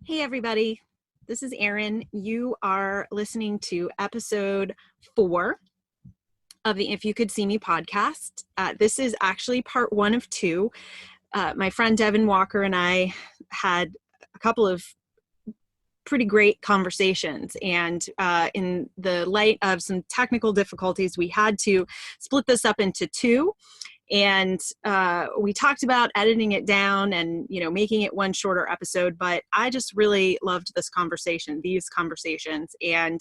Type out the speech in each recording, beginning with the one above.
Hey, everybody. This is Erin. You are listening to episode 4 of the If You Could See Me podcast. This is actually part 1 of 2. My friend Devin Walker and I had a couple of pretty great conversations, and in the light of some technical difficulties, we had to split this up into 2. And we talked about editing it down and, making it one shorter episode. But I just really loved these conversations. And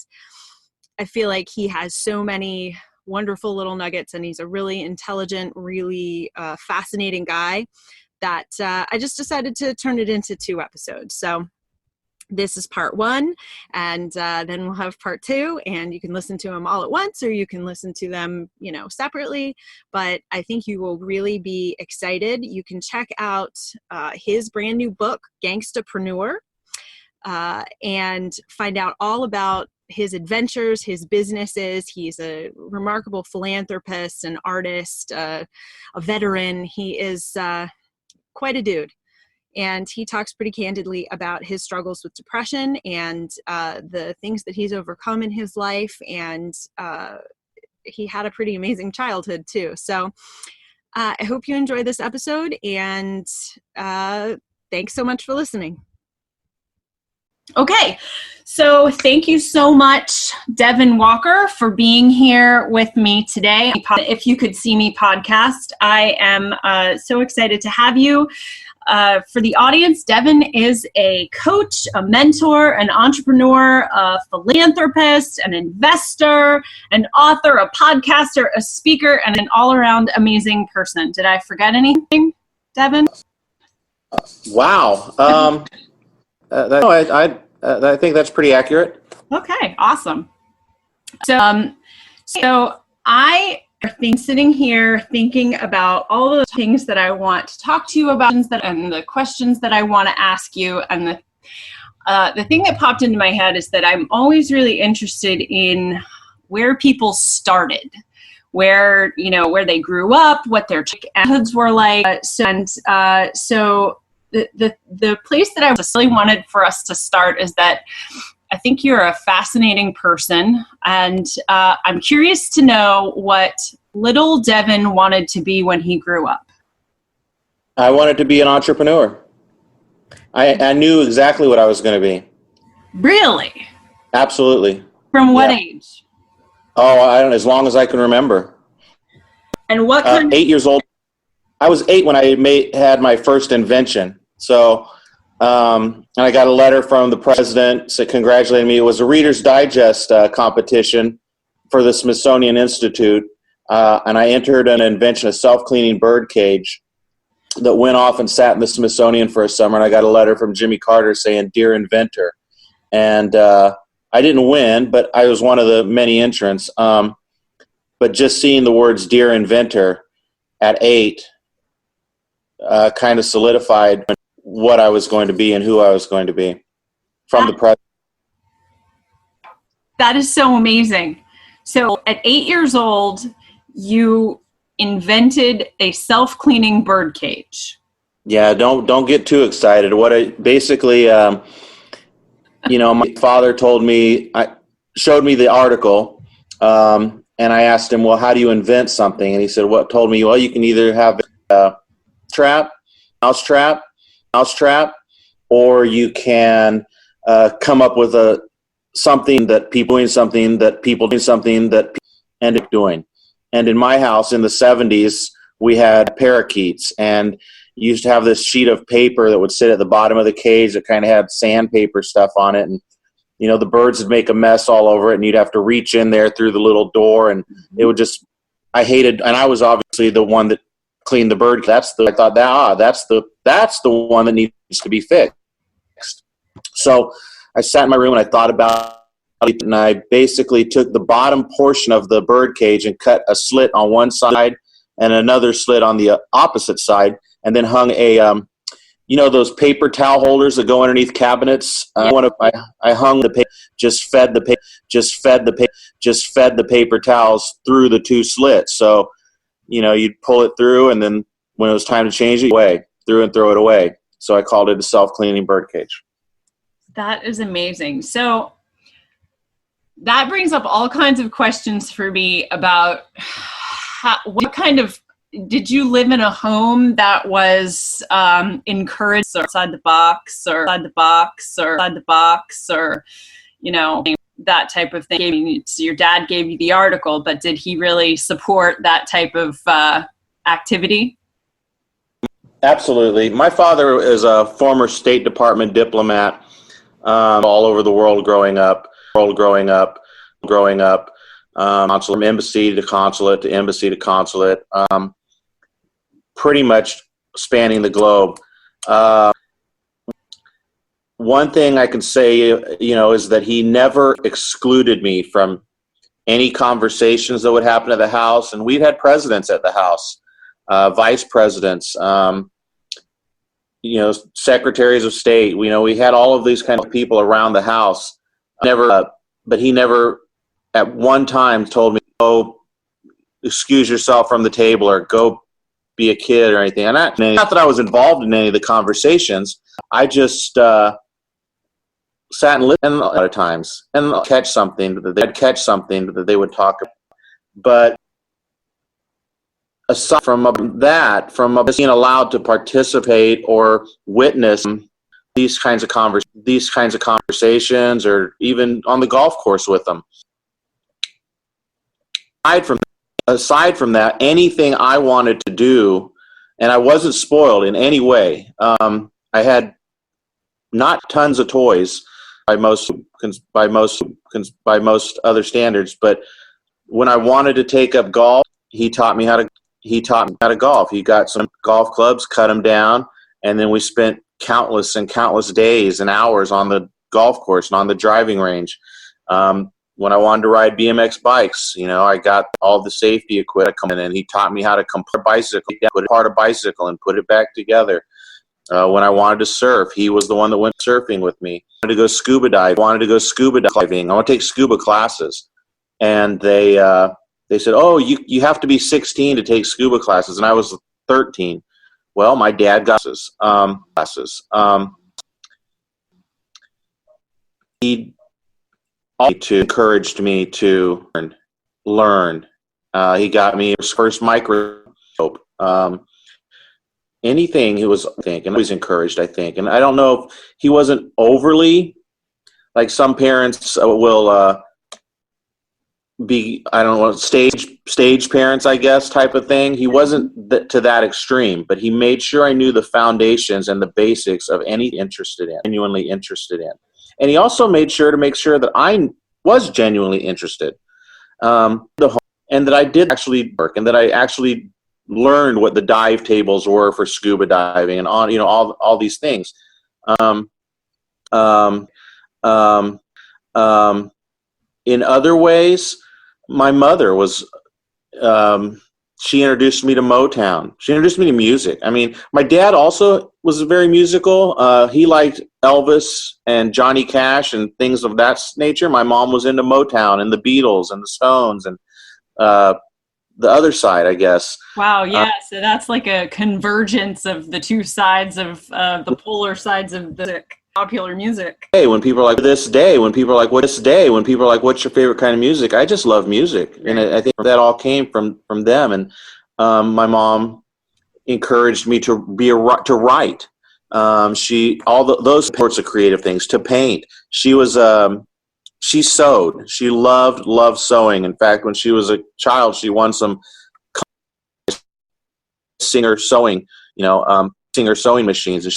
I feel like he has so many wonderful little nuggets, and he's a really intelligent, really fascinating guy that I just decided to turn it into 2 episodes. So this is part 1, and then we'll have part 2, and you can listen to them all at once, or you can listen to them, separately. But I think you will really be excited. You can check out his brand new book, Gangstapreneur, and find out all about his adventures, his businesses. He's a remarkable philanthropist, an artist, a veteran. He is quite a dude. And he talks pretty candidly about his struggles with depression and the things that he's overcome in his life. And he had a pretty amazing childhood too. So I hope you enjoy this episode, and thanks so much for listening. Okay, so thank you so much, Devin Walker, for being here with me today. If You Could See Me podcast, I am so excited to have you. For the audience, Devin is a coach, a mentor, an entrepreneur, a philanthropist, an investor, an author, a podcaster, a speaker, and an all-around amazing person. Did I forget anything, Devin? Wow. I think that's pretty accurate. Okay, awesome. So I have been sitting here thinking about all the things that I want to talk to you about, and the questions that I want to ask you. And the thing that popped into my head is that I'm always really interested in where people started, where they grew up, what their childhoods were like. So the place that I really wanted for us to start is that I think you're a fascinating person, and I'm curious to know what little Devin wanted to be when he grew up. I wanted to be an entrepreneur. I knew exactly what I was going to be. Really? Absolutely. From what age? Oh, I don't know, as long as I can remember. And what kind 8 years old. I was 8 when I had my first invention. So, and I got a letter from the president congratulating me. It was a Reader's Digest competition for the Smithsonian Institute, and I entered an invention, a self-cleaning bird cage that went off and sat in the Smithsonian for a summer, and I got a letter from Jimmy Carter saying, "Dear Inventor." And I didn't win, but I was one of the many entrants. But just seeing the words "Dear Inventor" at 8 kind of solidified what I was going to be and who I was going to be from the president. That is so amazing. So at 8 years old, you invented a self-cleaning bird cage. Yeah, don't get too excited. My father showed me the article, and I asked him, well, how do you invent something? And he said, told me, well, you can either have a mouse trap, or you can come up with something that people end up doing. And in my house in the 70s, we had parakeets, and you used to have this sheet of paper that would sit at the bottom of the cage that kind of had sandpaper stuff on it. And, the birds would make a mess all over it, and you'd have to reach in there through the little door. And it would I hated, and I was obviously the one that cleaned the bird. I thought that's the one that needs to be fixed. So I sat in my room and I thought about it, and I basically took the bottom portion of the bird cage and cut a slit on one side and another slit on the opposite side, and then hung those paper towel holders that go underneath cabinets. I hung the paper, just fed the paper towels through the 2 slits. So, you'd pull it through, and then when it was time to change it, throw it away. So I called it a self-cleaning bird cage. That is amazing. So that brings up all kinds of questions for me about what kind of, did you live in a home that was encouraged or outside the box or you know, that type of thing? So your dad gave you the article, but did he really support that type of activity? Absolutely. My father is a former State Department diplomat, all over the world growing up, from embassy to consulate to embassy to consulate, pretty much spanning the globe. One thing I can say, is that he never excluded me from any conversations that would happen at the house. And we've had presidents at the house, vice presidents, secretaries of state. We had all of these kind of people around the house. But he never at one time told me, "Oh, excuse yourself from the table," or "Go be a kid," or anything. And not that I was involved in any of the conversations. I just sat and listened a lot of times, and I'd catch something that they would talk about. But aside from that, from being allowed to participate or witness these kinds of conversations, or even on the golf course with them. Aside from that, anything I wanted to do, and I wasn't spoiled in any way. I had not tons of toys by most other standards, but when I wanted to take up golf, he taught me how to golf. He got some golf clubs, cut them down, and then we spent countless and countless days and hours on the golf course and on the driving range. When I wanted to ride BMX bikes, I got all the safety equipment, and he taught me how to put apart a bicycle and put it back together. When I wanted to surf, he was the one that went surfing with me. I wanted to go scuba diving. I want to take scuba classes. And they said, "Oh, you have to be 16 to take scuba classes." And I was 13. Well, my dad got classes. He encouraged me to learn. He got me his first microscope. Anything he was, I think, and always encouraged, I think. And I don't know if he wasn't overly, like some parents will be, I don't know, stage parents, I guess, type of thing. He wasn't to that extreme, but he made sure I knew the foundations and the basics of any genuinely interested in. And he also made sure that I was genuinely interested, and that I did actually work, and that I actually learned what the dive tables were for scuba diving, and on all these things. In other ways, my mother was. She introduced me to Motown. She introduced me to music. I mean, my dad also was very musical. He liked Elvis and Johnny Cash and things of that nature. My mom was into Motown and the Beatles and the Stones and the other side, I guess. Wow, yeah. So that's like a convergence of the two sides of the polar sides of the popular music. Hey, when people are like, "What's your favorite kind of music?" I just love music. Right. And I think that all came from them. And my mom encouraged me to write. Those sorts of creative things, to paint. She sewed. She loved sewing. In fact, when she was a child, she won some singer sewing machines, and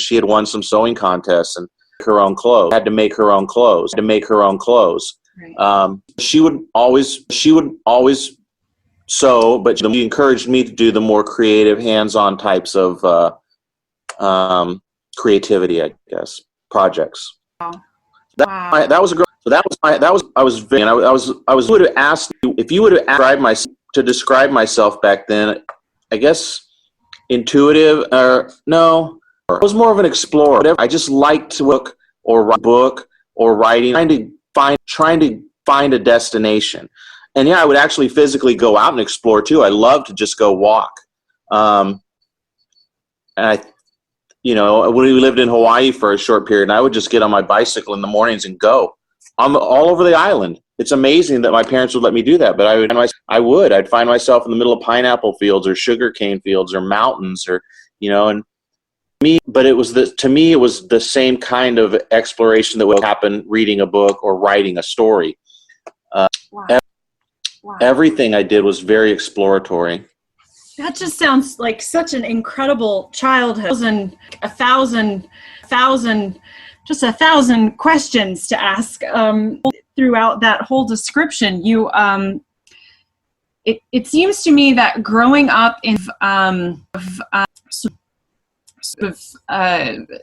she had won some sewing contests and had to make her own clothes. Right. She would always sew, but she encouraged me to do the more creative, hands-on types of creativity, I guess, projects. Wow. That was a girl. So I would have asked you if you would have describe myself back then. I guess intuitive, or no, I was more of an explorer. I just liked to look or write a book or writing, trying to find a destination. And yeah, I would actually physically go out and explore too. I love to just go walk. And when we lived in Hawaii for a short period, and I would just get on my bicycle in the mornings and go all over the island. It's amazing that my parents would let me do that, but I'd find myself in the middle of pineapple fields or sugarcane fields or mountains and to me, it was the same kind of exploration that would happen reading a book or writing a story. Wow. Everything I did was very exploratory. That just sounds like such an incredible childhood. And a thousand questions to ask throughout that whole description. It seems to me that growing up in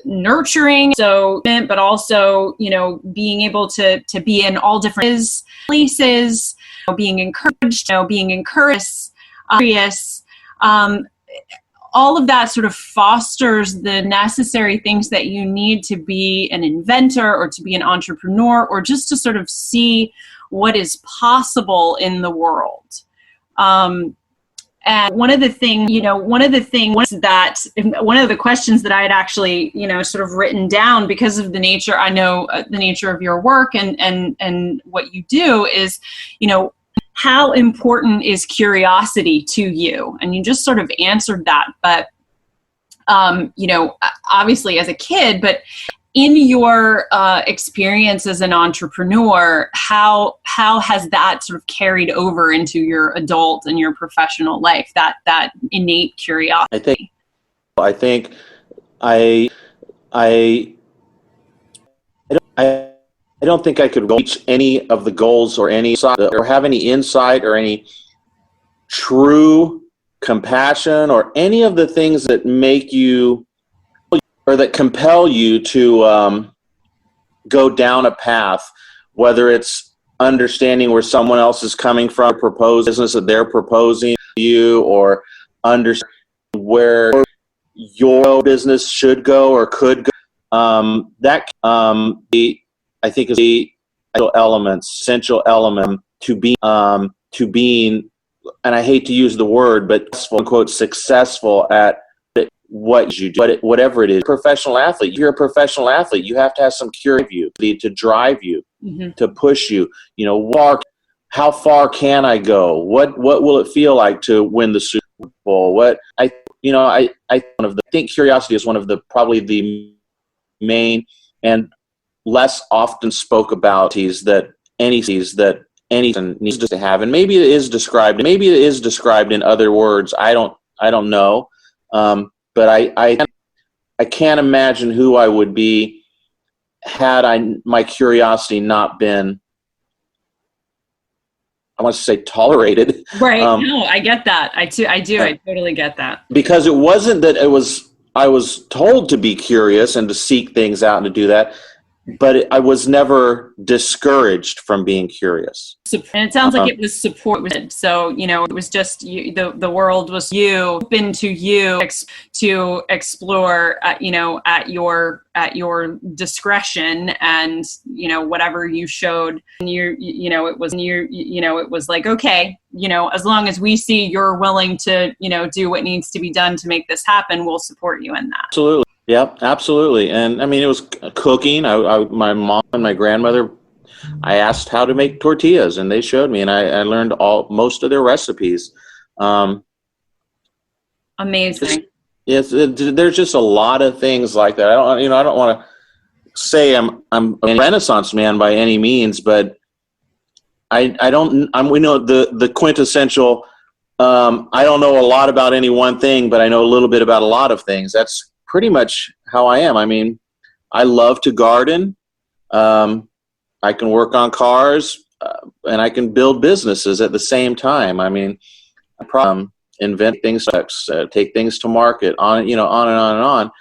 nurturing, but also being able to be in all different places, being encouraged, curious. All of that sort of fosters the necessary things that you need to be an inventor or to be an entrepreneur or just to sort of see what is possible in the world. And one of the questions that I had actually, sort of written down because of the nature of your work and what you do is, how important is curiosity to you? And you just sort of answered that, but, obviously as a kid, but in your experience as an entrepreneur, how has that sort of carried over into your adult and your professional life, that innate curiosity? I think I don't think I could reach any of the goals or have any insight or any true compassion or any of the things that make you or that compel you to go down a path, whether it's understanding where someone else is coming from, propose business that they're proposing to you, or understand where your business should go or could go. I think is the essential element to being, and I hate to use the word, but quote successful at what you do, whatever it is. Professional athlete. You're a professional athlete. You have to have some curiosity to drive you, to push you. How far can I go? What will it feel like to win the Super Bowl? I think curiosity is one of probably the main and less often spoke about that anything needs to have, and maybe it is described in other words. I don't know, but I can't imagine who I would be had my curiosity not been, I want to say, tolerated. Right. No, I get that. I do. I totally get that. Because it wasn't that I was told to be curious and to seek things out and to do that. But I was never discouraged from being curious. And it sounds like it was support. So, it was just you, the world was open to you to explore, at your discretion, and, whatever you showed, and it was like, okay, as long as we see you're willing to, do what needs to be done to make this happen, we'll support you in that. Absolutely. Yep, absolutely. And I mean, it was cooking. My mom and my grandmother, I asked how to make tortillas, and they showed me, and I learned most of their recipes. Amazing. There's just a lot of things like that. I don't want to say I'm a Renaissance man by any means, but we know the quintessential. I don't know a lot about any one thing, but I know a little bit about a lot of things. That's pretty much how I am. I mean, I love to garden. I can work on cars, and I can build businesses at the same time. I mean, invent things, take things to market, on and on and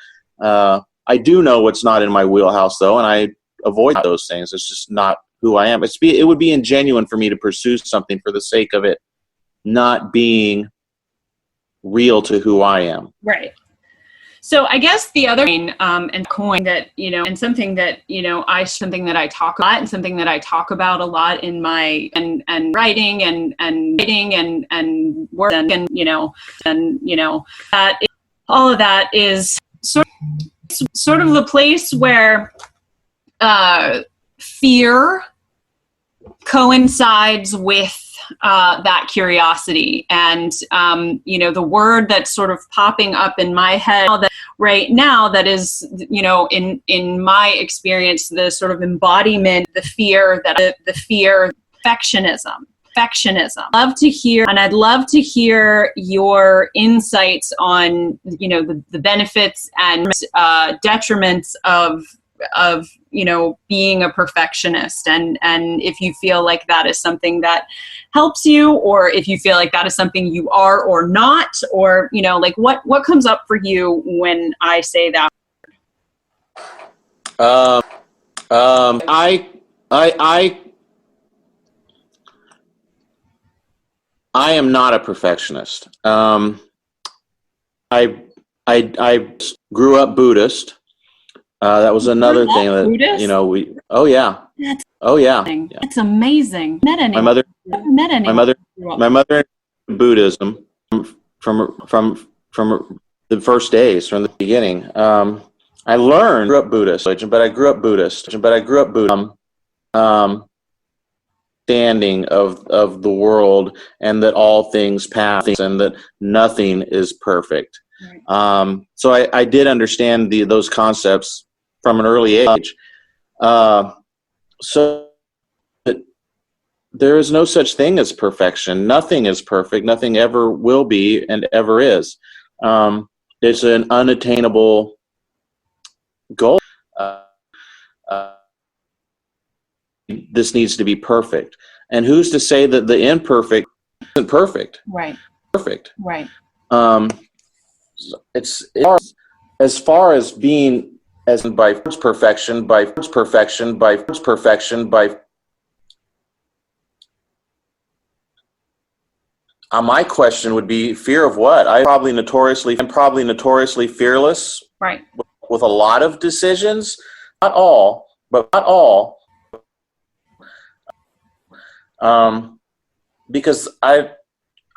on. I do know what's not in my wheelhouse, though, and I avoid those things. It's just not who I am. It would be ingenuine for me to pursue something for the sake of it not being real to who I am. Right. So I guess the other thing, and coin that, and something that, something that I talk a lot, and something that I talk about a lot in my, and writing and work, and, that all of that is sort of the place where fear coincides with that curiosity. And, the word that's sort of popping up in my head right now that is, in my experience, the sort of embodiment, the fear, perfectionism. I'd love to hear your insights on, the benefits and detriments of being a perfectionist, and if you feel like that is something that helps you, or if you feel like that is something you are or not, or what comes up for you when I say that. I am not a perfectionist. I grew up Buddhist. That was another thing that Buddhist? we. Oh yeah. That's amazing. My mother Buddhism from the first days, from the beginning. I grew up Buddhist, but I grew up Buddhist. Understanding of the world, and that all things pass, and that nothing is perfect. Right. So I did understand those concepts from an early age. So there is no such thing as perfection. Nothing is perfect. Nothing ever will be and ever is. It's an unattainable goal. This needs to be perfect. And who's to say that the imperfect isn't perfect? Right. Perfect. Right. It's as far as being as by perfection, my question would be fear of what? I'm probably notoriously fearless. Right. With a lot of decisions, not all. Because I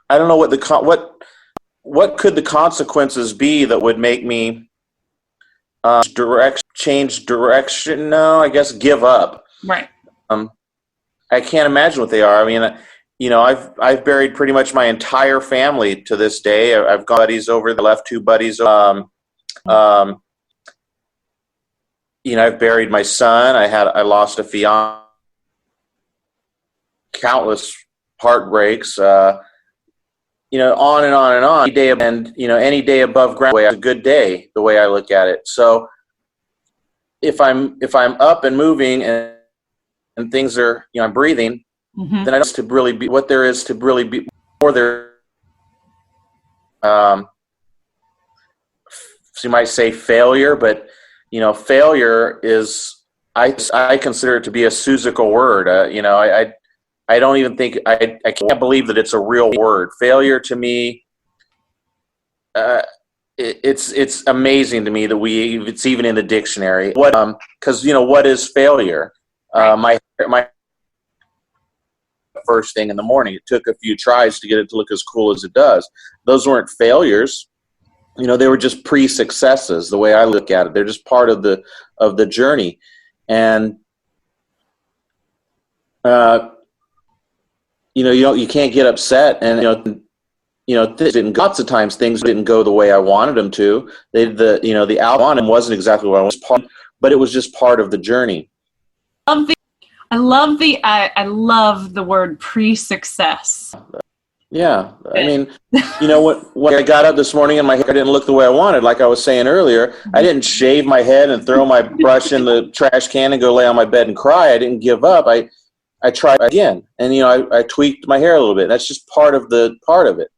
don't know what could the consequences be that would make me change direction? No, I guess give up. Right. I can't imagine what they are. I mean, I've buried pretty much my entire family to this day. I've got buddies over, the left two buddies. I've buried my son. I lost a fiance. Countless heartbreaks. On and on and on. Any day above ground is a good day, the way I look at it. So if I'm up and moving and things are, I'm breathing, mm-hmm. then I know to really be what there is to really be more there. So you might say failure, but failure is, I consider it to be a Susical word. I don't even think, I can't believe that it's a real word. Failure to me, it's amazing to me that it's even in the dictionary. Because what is failure? My first thing in the morning, it took a few tries to get it to look as cool as it does. Those weren't failures. They were just pre-successes. The way I look at it, they're just part of the journey. And you can't get upset, and lots of times things didn't go the way I wanted them to. The outcome wasn't exactly what I was but it was just part of the journey. I love the word pre-success. Yeah, I mean, when I got up this morning and my hair didn't look the way I wanted, like I was saying earlier, I didn't shave my head and throw my brush in the trash can and go lay on my bed and cry. I didn't give up. I tried again, and I tweaked my hair a little bit. That's just part of it,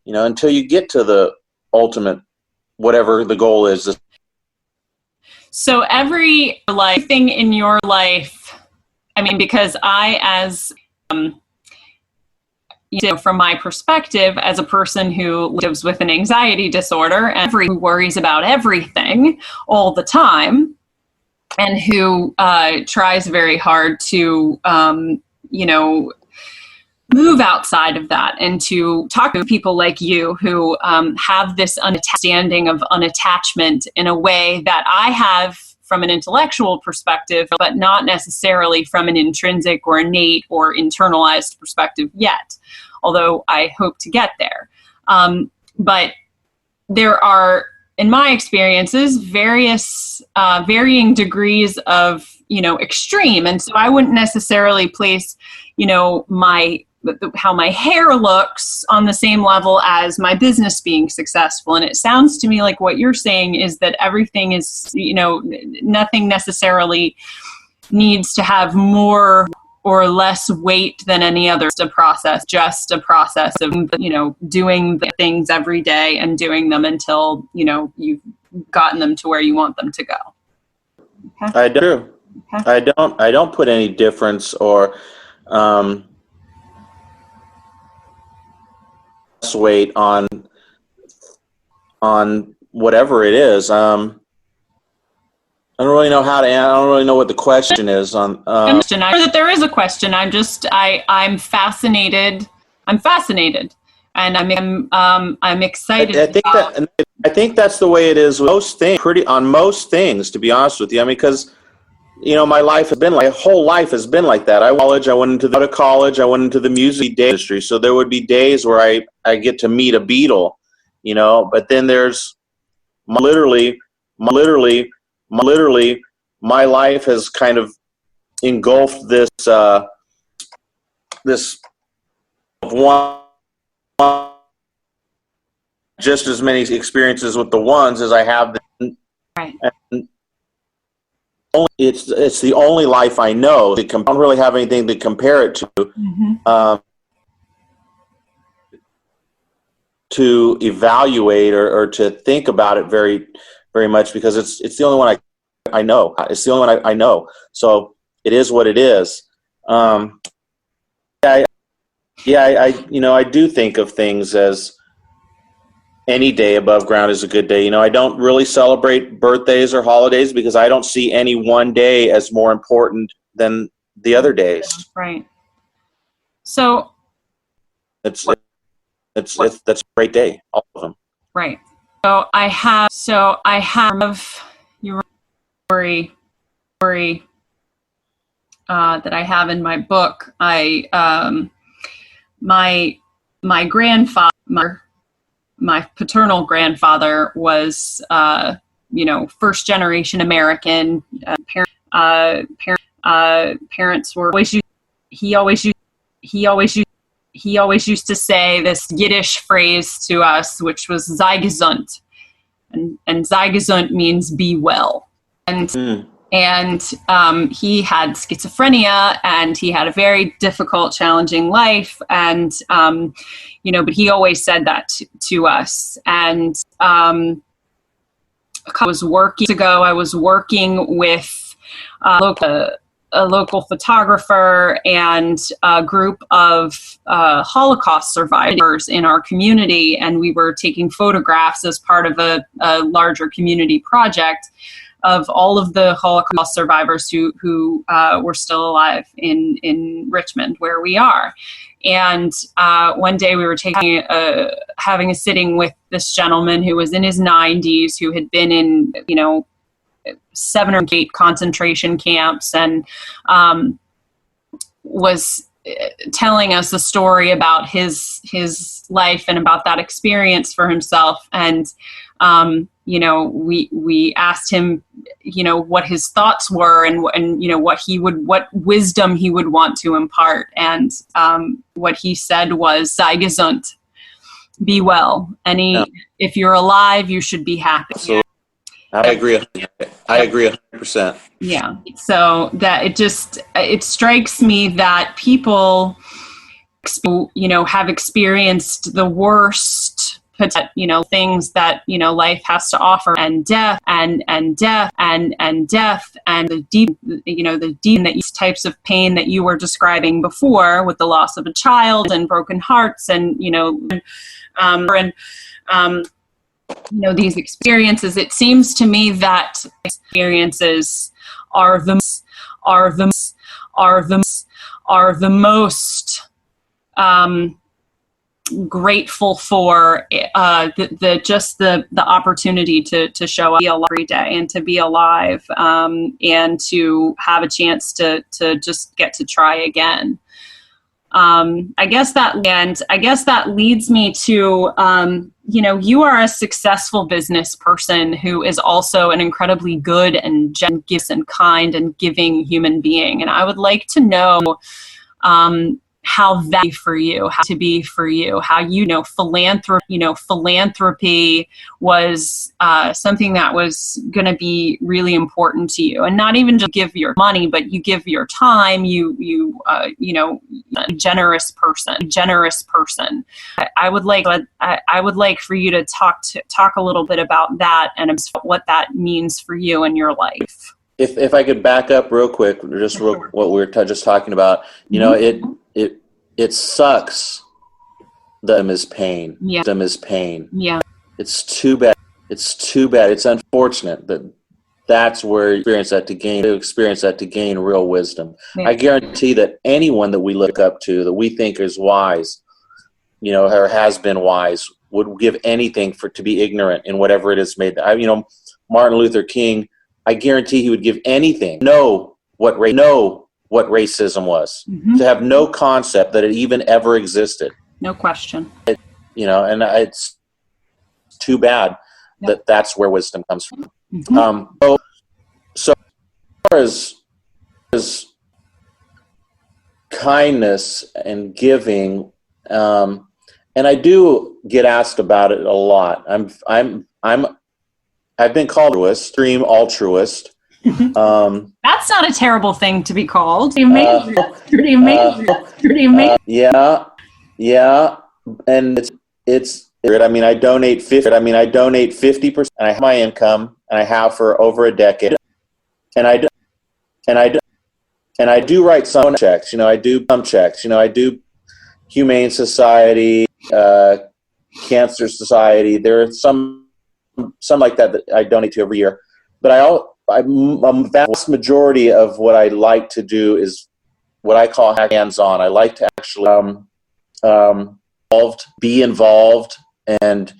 until you get to the ultimate, whatever the goal is. So everything in your life, because from my perspective, as a person who lives with an anxiety disorder and who worries about everything all the time, and who tries very hard to, move outside of that and to talk to people like you who have this understanding of unattachment in a way that I have from an intellectual perspective, but not necessarily from an intrinsic or innate or internalized perspective yet, although I hope to get there. But there are, in my experiences, various varying degrees of, extreme. And so I wouldn't necessarily place, how my hair looks on the same level as my business being successful. And it sounds to me like what you're saying is that everything is, nothing necessarily needs to have more or less weight than any other. Just a process of, doing the things every day and doing them until, you've gotten them to where you want them to go. Okay. I do. Okay. I don't put any difference or, weight on whatever it is. I don't really know I don't really know what the question is on. I'm sure that there is a question. I'm fascinated. And I'm excited. I think that's the way it is with most things, to be honest with you. I mean, because my whole life has been like that. I went into college. I went into the music industry. So there would be days where I get to meet a Beatle, but then there's literally my life has kind of engulfed this one, just as many experiences with the ones as I have. Right. And it's the only life I know. I don't really have anything to compare it to. Mm-hmm. To evaluate or to think about it very, very much, because it's the only one I know. It's the only one I know. So it is what it is. I do think of things as any day above ground is a good day. I don't really celebrate birthdays or holidays because I don't see any one day as more important than the other days. Right. So that's a great day, all of them. Right. So I have your story that I have in my book. My grandfather, my paternal grandfather was, first generation American. Parents were always used. He always used to say this Yiddish phrase to us, which was "sei gesund," and "sei gesund" means "be well." And he had schizophrenia, and he had a very difficult, challenging life. And, but he always said that to us. And I was working with a local photographer and a group of Holocaust survivors in our community. And we were taking photographs as part of a larger community project of all of the Holocaust survivors who were still alive in Richmond, where we are. And one day we were having a sitting with this gentleman who was in his 90s, who had been in, 7 or 8 concentration camps, and was telling us a story about his life and about that experience for himself. And we asked him, what his thoughts were and what wisdom he would want to impart. And what he said was, "Sei gesund," be well. If you're alive, you should be happy. Absolutely. I agree 100%. Yeah. So that it strikes me that people, have experienced the worst, things that, life has to offer, and death and death and death, and the deep that these types of pain that you were describing before, with the loss of a child and broken hearts, and, these experiences. It seems to me that experiences are the most grateful for the opportunity to show up every day and to be alive, and to have a chance to just get to try again. I guess that leads me to, you are a successful business person who is also an incredibly good and generous and kind and giving human being. And I would like to know, how that for you, how to be for you, how philanthropy was something that was going to be really important to you, and not even just give your money, but you give your time. A generous person. I would like for you to talk a little bit about that and what that means for you in your life. If I could back up real quick, what we were just talking about, it sucks. Them is pain. Yeah. Them is pain. Yeah. It's too bad. It's unfortunate that's where you experience that to gain real wisdom. Yeah. I guarantee that anyone that we look up to, that we think is wise, or has been wise, would give anything to be ignorant in whatever it is made. Martin Luther King, I guarantee he would give anything, know what racism was, to have no concept that it even ever existed. No question. And it's too bad that that's where wisdom comes from. So as far as kindness and giving, and I do get asked about it a lot. I've been called extreme altruist. That's not a terrible thing to be called. Pretty amazing. Yeah, and it's. I donate 50%. And I have my income, and I have for over a decade. And I do write some checks. I do some checks. I do Humane Society, Cancer Society. There are some like that I donate to every year. But a vast majority of what I like to do is what I call hands-on. I like to actually be involved, and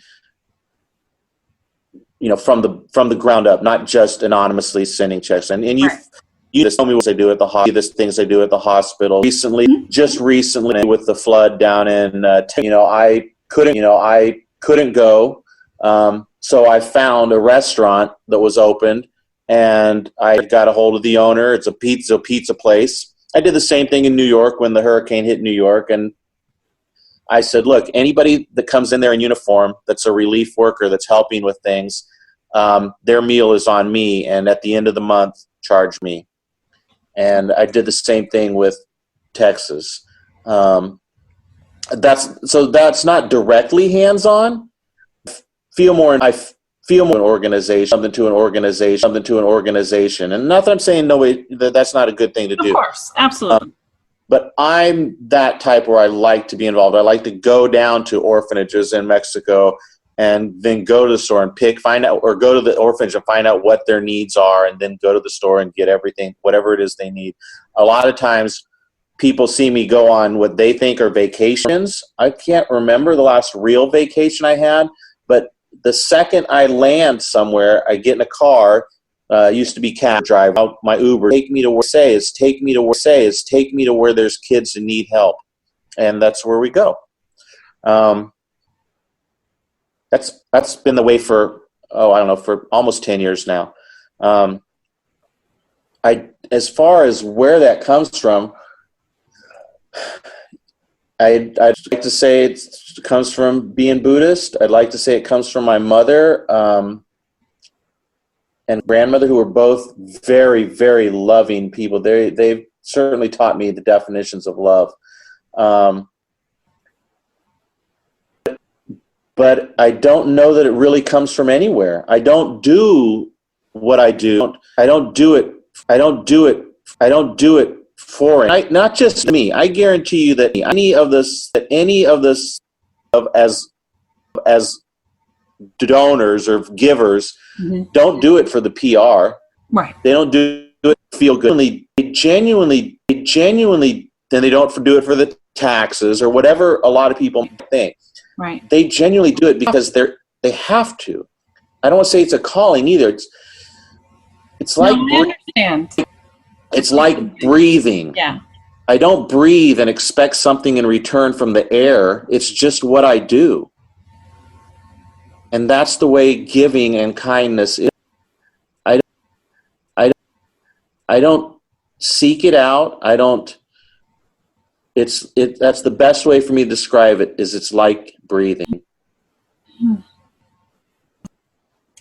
from the ground up, not just anonymously sending checks. And you just tell me what they do at the hospital. The things they do at the hospital. Recently with the flood down in, I couldn't go. So I found a restaurant that was opened, and I got a hold of the owner. It's a pizza place. I did the same thing in New York when the hurricane hit New York, and I said, look, anybody that comes in there in uniform that's a relief worker that's helping with things, their meal is on me, and at the end of the month, charge me. And I did the same thing with Texas. That's not directly hands-on. I feel more an organization, something to an organization. And not that I'm saying that's not a good thing to do. Of course, absolutely. But I'm that type where I like to be involved. I like to go down to orphanages in Mexico and then go to the store and or go to the orphanage and find out what their needs are, and then go to the store and get everything, whatever it is they need. A lot of times people see me go on what they think are vacations. I can't remember the last real vacation I had, but the second I land somewhere, I get in a car. Used to be cab driver. Out my Uber, take me to where there's kids that need help, and that's where we go. That's been the way for for almost 10 years now. As far as where that comes from, I'd like to say it comes from being Buddhist. I'd like to say it comes from my mother and grandmother, who were both very, very loving people. They've certainly taught me the definitions of love. But I don't know that it really comes from anywhere. I don't do what I do. I don't do it for it. Not just me. I guarantee you that any of this as donors or givers don't do it for the PR. Right. They don't do it to feel good. They genuinely, then they don't do it for the taxes or whatever a lot of people think. Right. They genuinely do it because they have to. I don't want to say it's a calling either. It's like I understand. It's like breathing. Yeah. I don't breathe and expect something in return from the air. It's just what I do. And that's the way giving and kindness is. I don't seek it out. That's the best way for me to describe it, is it's like breathing.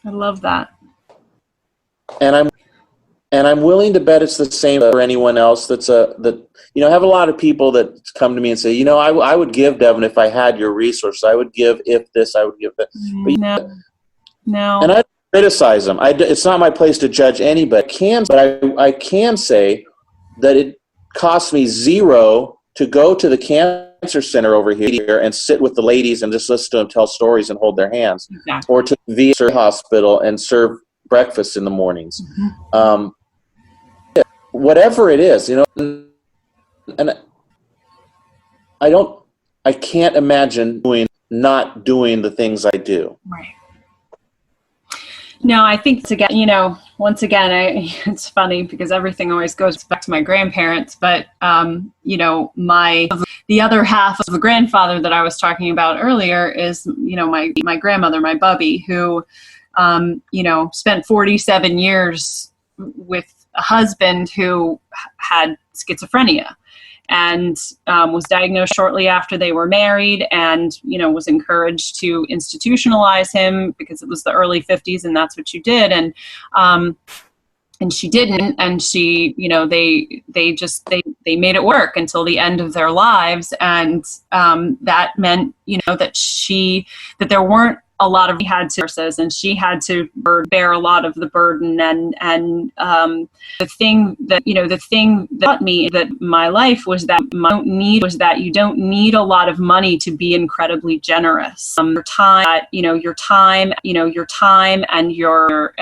I love that. And I'm willing to bet it's the same for anyone else I have a lot of people that come to me and say, I would give, Devin, if I had your resources. I would give if this, I would give that. But No. And I criticize them. It's not my place to judge anybody. I can say that it costs me $0 to go to the cancer center over here and sit with the ladies and just listen to them tell stories and hold their hands. Exactly. Or to the VA hospital and serve breakfast in the mornings. Mm-hmm. Whatever it is, and I can't imagine not doing the things I do. Right. No, I think once again, it's funny because everything always goes back to my grandparents, but the other half of the grandfather that I was talking about earlier is, my grandmother, my bubby, who, spent 47 years with a husband who had schizophrenia and was diagnosed shortly after they were married, and was encouraged to institutionalize him because it was the early 50s and that's what you did, and she didn't, and she they made it work until the end of their lives, and that meant that there weren't a lot of, and she had to bear a lot of the burden, and the thing that taught me that my life was that you don't need a lot of money to be incredibly generous. Your time and your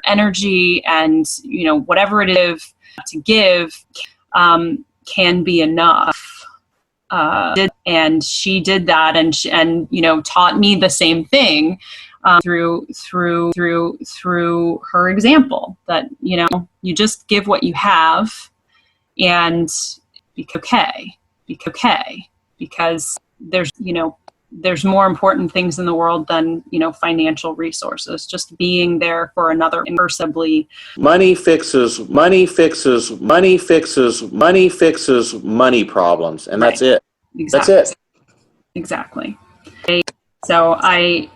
energy and whatever it is to give can be enough. And she did that, and taught me the same thing through her example, that you just give what you have and be okay, because there's more important things in the world than financial resources. Just being there for another impersonally. Money fixes money problems, and that's it. Exactly. That's it. Exactly. So I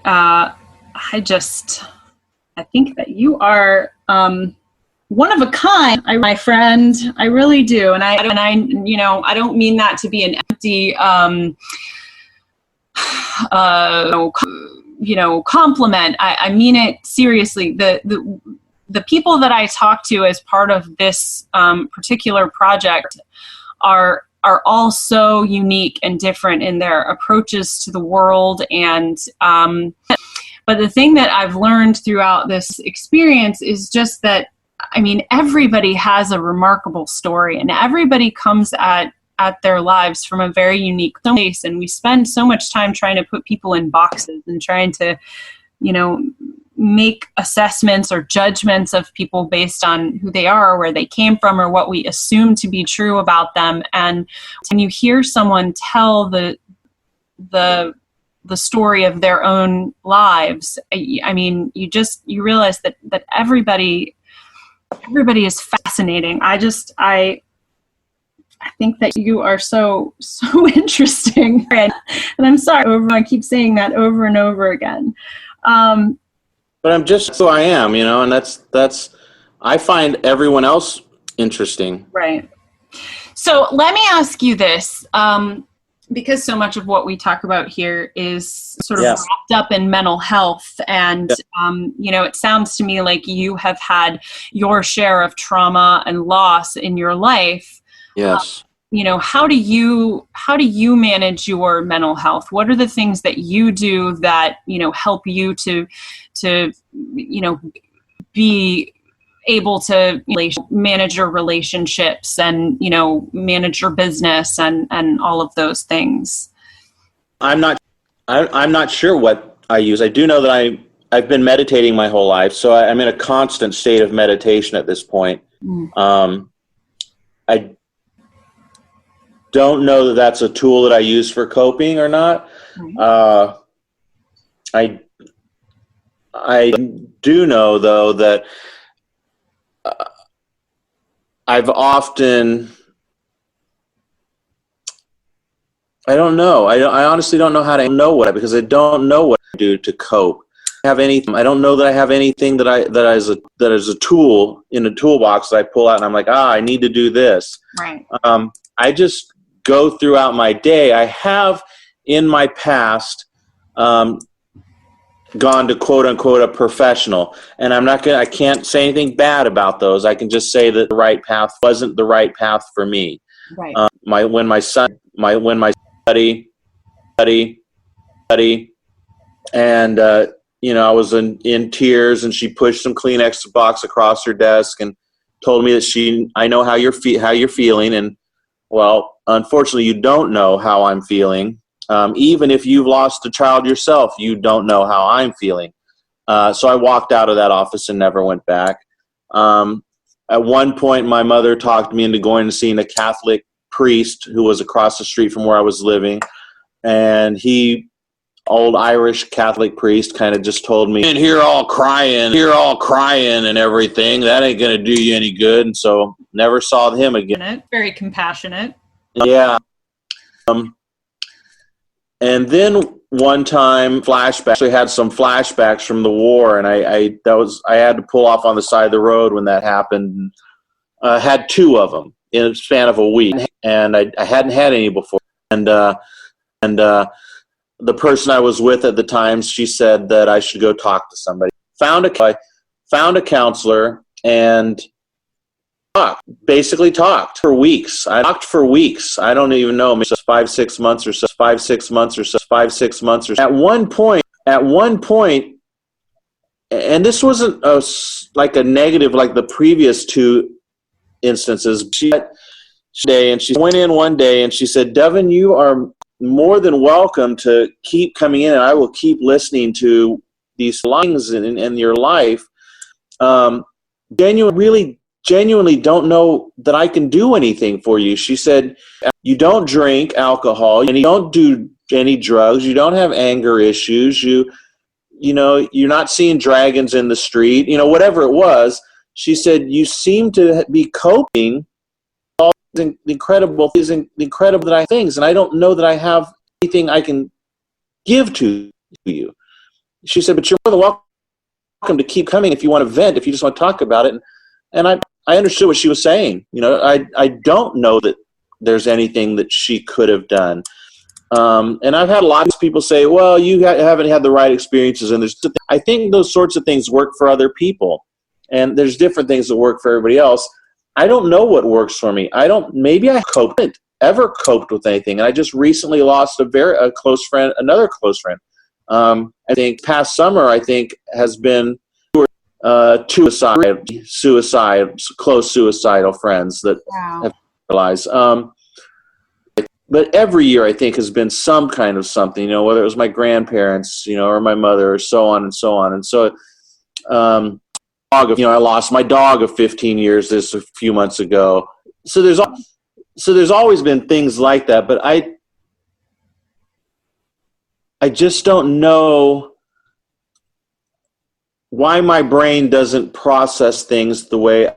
think that you are one of a kind, my friend. I really do, and I don't mean that to be an empty compliment. I mean it seriously. The people that I talk to as part of this particular project are all so unique and different in their approaches to the world, and but the thing that I've learned throughout this experience is just that, everybody has a remarkable story, and everybody comes at their lives from a very unique place, and we spend so much time trying to put people in boxes and trying to make assessments or judgments of people based on who they are or where they came from or what we assume to be true about them. And when you hear someone tell the story of their own lives, you realize that everybody is fascinating. I think that you are so interesting, and I'm sorry, I keep saying that over and over again. But I'm just so I am, and that's I find everyone else interesting. Right. So let me ask you this, because so much of what we talk about here is sort of wrapped up in mental health, and it sounds to me like you have had your share of trauma and loss in your life. Yes. How do you manage your mental health? What are the things that you do that help you to be able to manage your relationships and, manage your business and all of those things? I'm not sure what I use. I do know that I've been meditating my whole life, so I'm in a constant state of meditation at this point. I don't know that that's a tool that I use for coping or not. I do know, though, that I've often, I don't know. I honestly don't know how to know what, because I don't know what to do to cope. I don't know that I have anything that is a tool in a toolbox that I pull out and I'm like, I need to do this. Right. I just go throughout my day. I have in my past gone to quote unquote a professional, and I can't say anything bad about those. I can just say that the right path wasn't the right path for me. Right. When my son study, and I was in tears, and she pushed some Kleenex box across her desk and told me that I know how you're feeling, and well, unfortunately, you don't know how I'm feeling. Even if you've lost a child yourself, you don't know how I'm feeling. So I walked out of that office and never went back. At one point, my mother talked me into going and seeing a Catholic priest who was across the street from where I was living. And old Irish Catholic priest, kind of just told me, and here all crying and everything. That ain't going to do you any good. And so never saw him again. Very compassionate. Yeah. And then one time, actually had some flashbacks from the war, and I had to pull off on the side of the road when that happened. Had two of them in a span of a week, and I hadn't had any before. And the person I was with at the time, she said that I should go talk to somebody. Found a counselor and talked for weeks. I talked for weeks. I don't even know, maybe 5-6 months or so. 5-6 months or so. 5-6 months or so. At one point, and this wasn't like a negative like the previous two instances. She went in one day and she said, "Devin, you are more than welcome to keep coming in, and I will keep listening to these things in your life. Genuinely don't know that I can do anything for you." She said, "You don't drink alcohol, and you don't do any drugs. You don't have anger issues. You're not seeing dragons in the street. Whatever it was." She said, "You seem to be coping all these incredible things, and I don't know that I have anything I can give to you." She said, "But you're more than welcome to keep coming if you want to vent, if you just want to talk about it." And I understood what she was saying. I don't know that there's anything that she could have done. And I've had lots of people say, "Well, you haven't had the right experiences." And I think those sorts of things work for other people. And there's different things that work for everybody else. I don't know what works for me. Maybe I haven't ever coped with anything. And I just recently lost another close friend. I think past summer, has been close suicidal friends that have realized. But every year, I think, has been some kind of something, whether it was my grandparents, or my mother, or so on and so on. And so, I lost my dog of 15 years a few months ago. So there's always been things like that, but I just don't know why my brain doesn't process things the way I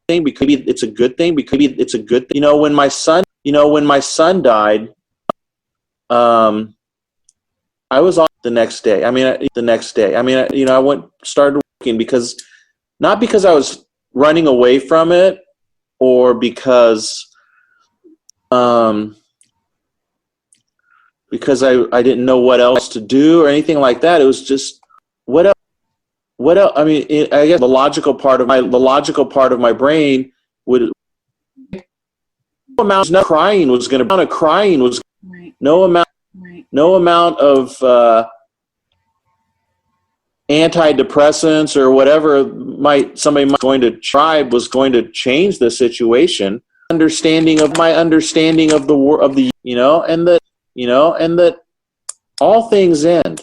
think. Because it's a good thing. When my son died, I was off the next day. I started working not because I was running away from it, or because I didn't know what else to do or anything like that. It was just what else. I guess the logical part of my brain would no amount of antidepressants or whatever somebody might going to try was going to change the situation. Understanding of the and that all things end.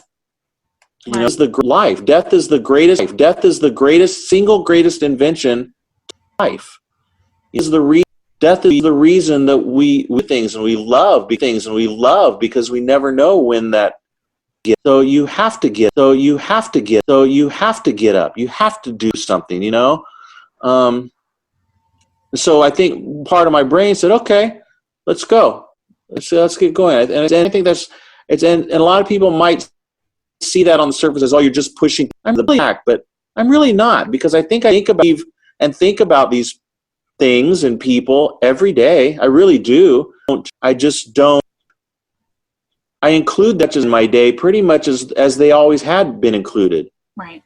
Is the life. Death is the greatest. Death is the single greatest invention. Life death is the reason that we do things and we love because we never know when that. So you have to get up. You have to do something. So I think part of my brain said, "Okay, let's go. Let's get going." And I think and a lot of people might see that on the surface as, "Oh, you're just pushing." I'm the back, but I'm really not, because I think think about these things and people every day. I really do. I just don't. I include that in my day pretty much as they always had been included. Right.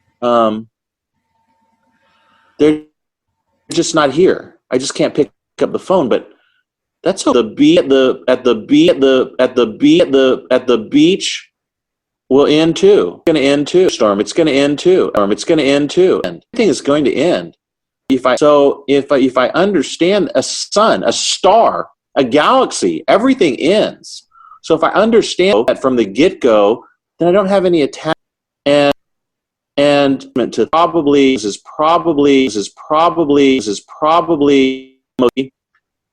They're just not here. I just can't pick up the phone. But that's the beach will end too. It's going to end too. Storm. It's going to end too. It's going to end too. And everything is going to end. If I understand a sun, a star, a galaxy, everything ends. So if I understand that from the get-go, then I don't have any attachment. And to probably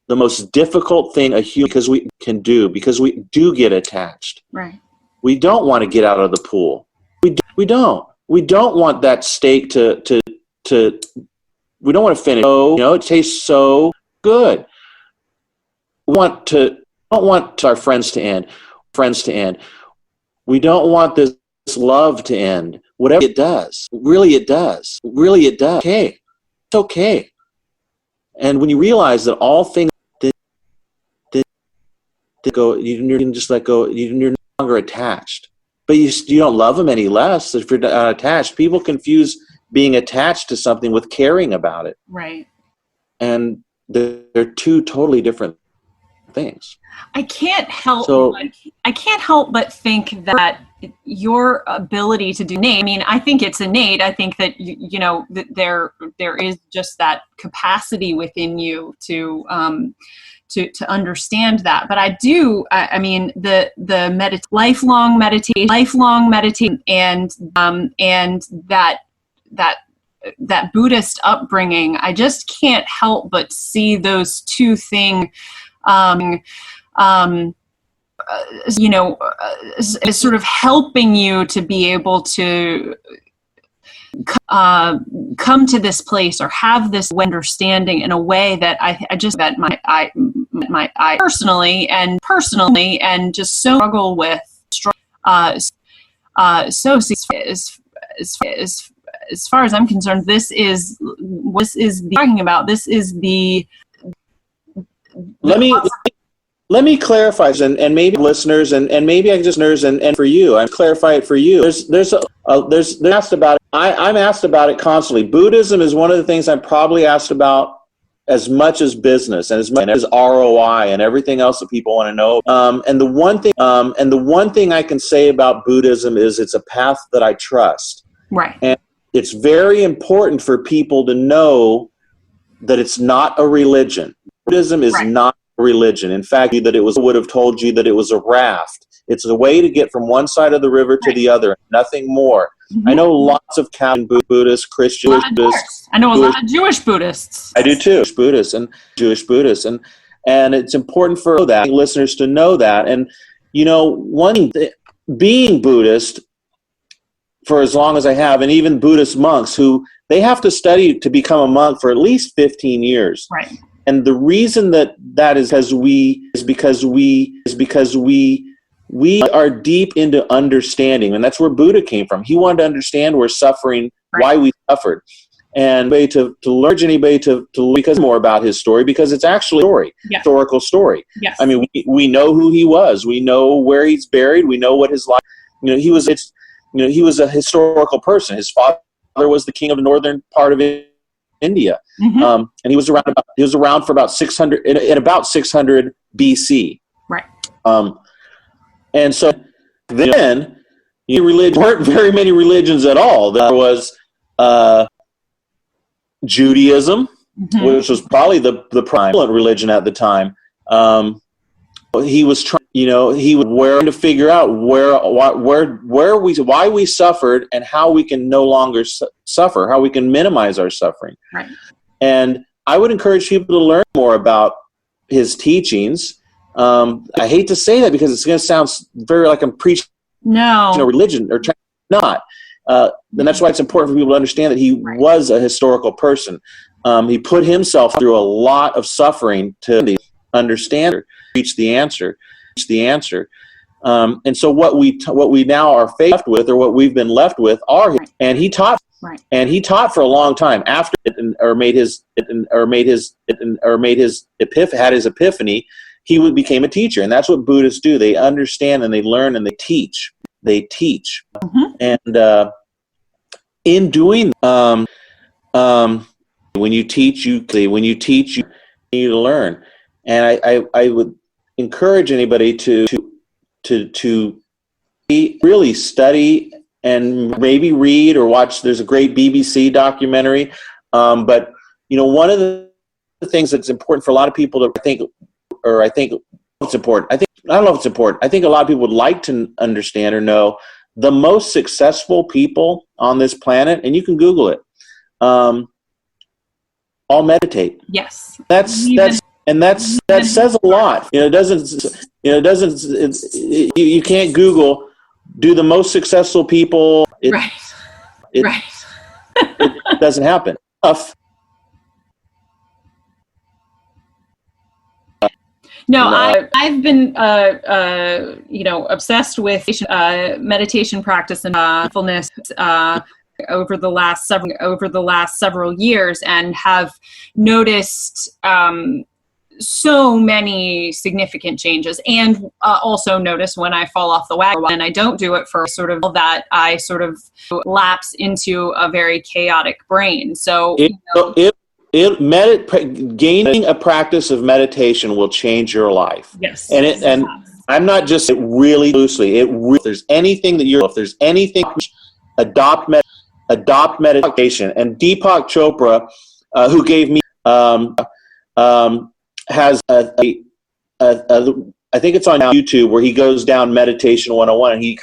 the most difficult thing a human can do, because we do get attached. Right. We don't want to get out of the pool. We don't. We don't want that steak to. We don't want to finish. It tastes so good. We don't want our friends to end. We don't want this love to end. Whatever it does. Really it does. Okay. It's okay. And when you realize that all things go, you can just let go. You're no longer attached. But you don't love them any less if you're not attached. People confuse being attached to something with caring about it. Right. And they're two totally different things. I can't help but think that your ability to do innate. I mean, I think it's innate. I think that there is just that capacity within you to understand that. But I do. I mean, the lifelong meditation, and that Buddhist upbringing. I just can't help but see those two things. Is sort of helping you to be able to come to this place or have this understanding in a way that I personally and just so struggle with. As far as I'm concerned, this is talking about. This is the. Let me clarify, and maybe listeners, and maybe I can just and for you, I clarify it for you. There's asked about it. I'm asked about it constantly. Buddhism is one of the things I'm probably asked about as much as business and as much as ROI and everything else that people want to know. And the one thing I can say about Buddhism is it's a path that I trust. Right. And it's very important for people to know that it's not a religion. Buddhism is not a religion. In fact, would have told you that it was a raft. It's a way to get from one side of the river to the other, nothing more. Mm-hmm. I know lots of Buddhists, Christian Buddhists. I know a lot of Jewish Buddhists. I do too, Jewish Buddhists, and it's important for listeners to know that. And being Buddhist for as long as I have, and even Buddhist monks who they have to study to become a monk for at least 15 years. Right. And the reason that is because we are deep into understanding, and that's where Buddha came from. He wanted to understand where suffering, why we suffered, and to learn anybody to because more about his story, because it's actually a story, historical story. Yes. I mean, we know who he was, we know where he's buried, we know what his life. He was a historical person. His father was the king of the northern part of India, and he was around for about 600 in about 600 BC. Right. And so then, religion weren't very many religions at all. There was Judaism, which was probably the prevalent religion at the time. He was trying, he was trying to figure out why we suffered and how we can no longer suffer, how we can minimize our suffering. Right. And I would encourage people to learn more about his teachings. I hate to say that because it's going to sound very like I'm preaching religion or trying not. And that's why it's important for people to understand that he was a historical person. He put himself through a lot of suffering to understand, reach the answer. And so what we now are faced with, or what we've been left with, are and he taught. Right. And he taught for a long time after it, had his epiphany. He became a teacher, and that's what Buddhists do. They understand and they learn and they teach. And in doing, when you teach, you need to learn. And I would encourage anybody to really study and maybe read or watch. There's a great BBC documentary. But one of the things that's important for a lot of people to think it's important. I don't know if it's important. I think a lot of people would like to understand or know the most successful people on this planet, and you can Google it, all meditate. Yes. That says a lot. You can't Google, do the most successful people. It doesn't happen. No, I've been obsessed with meditation practice and mindfulness over the last several years, and have noticed so many significant changes, and also notice when I fall off the wagon and I don't do it for sort of that, I sort of lapse into a very chaotic brain. So gaining a practice of meditation will change your life. Yes. And I'm not just really loosely. If there's anything adopt meditation. And Deepak Chopra, who gave me has I think it's on YouTube, where he goes down meditation 101, and he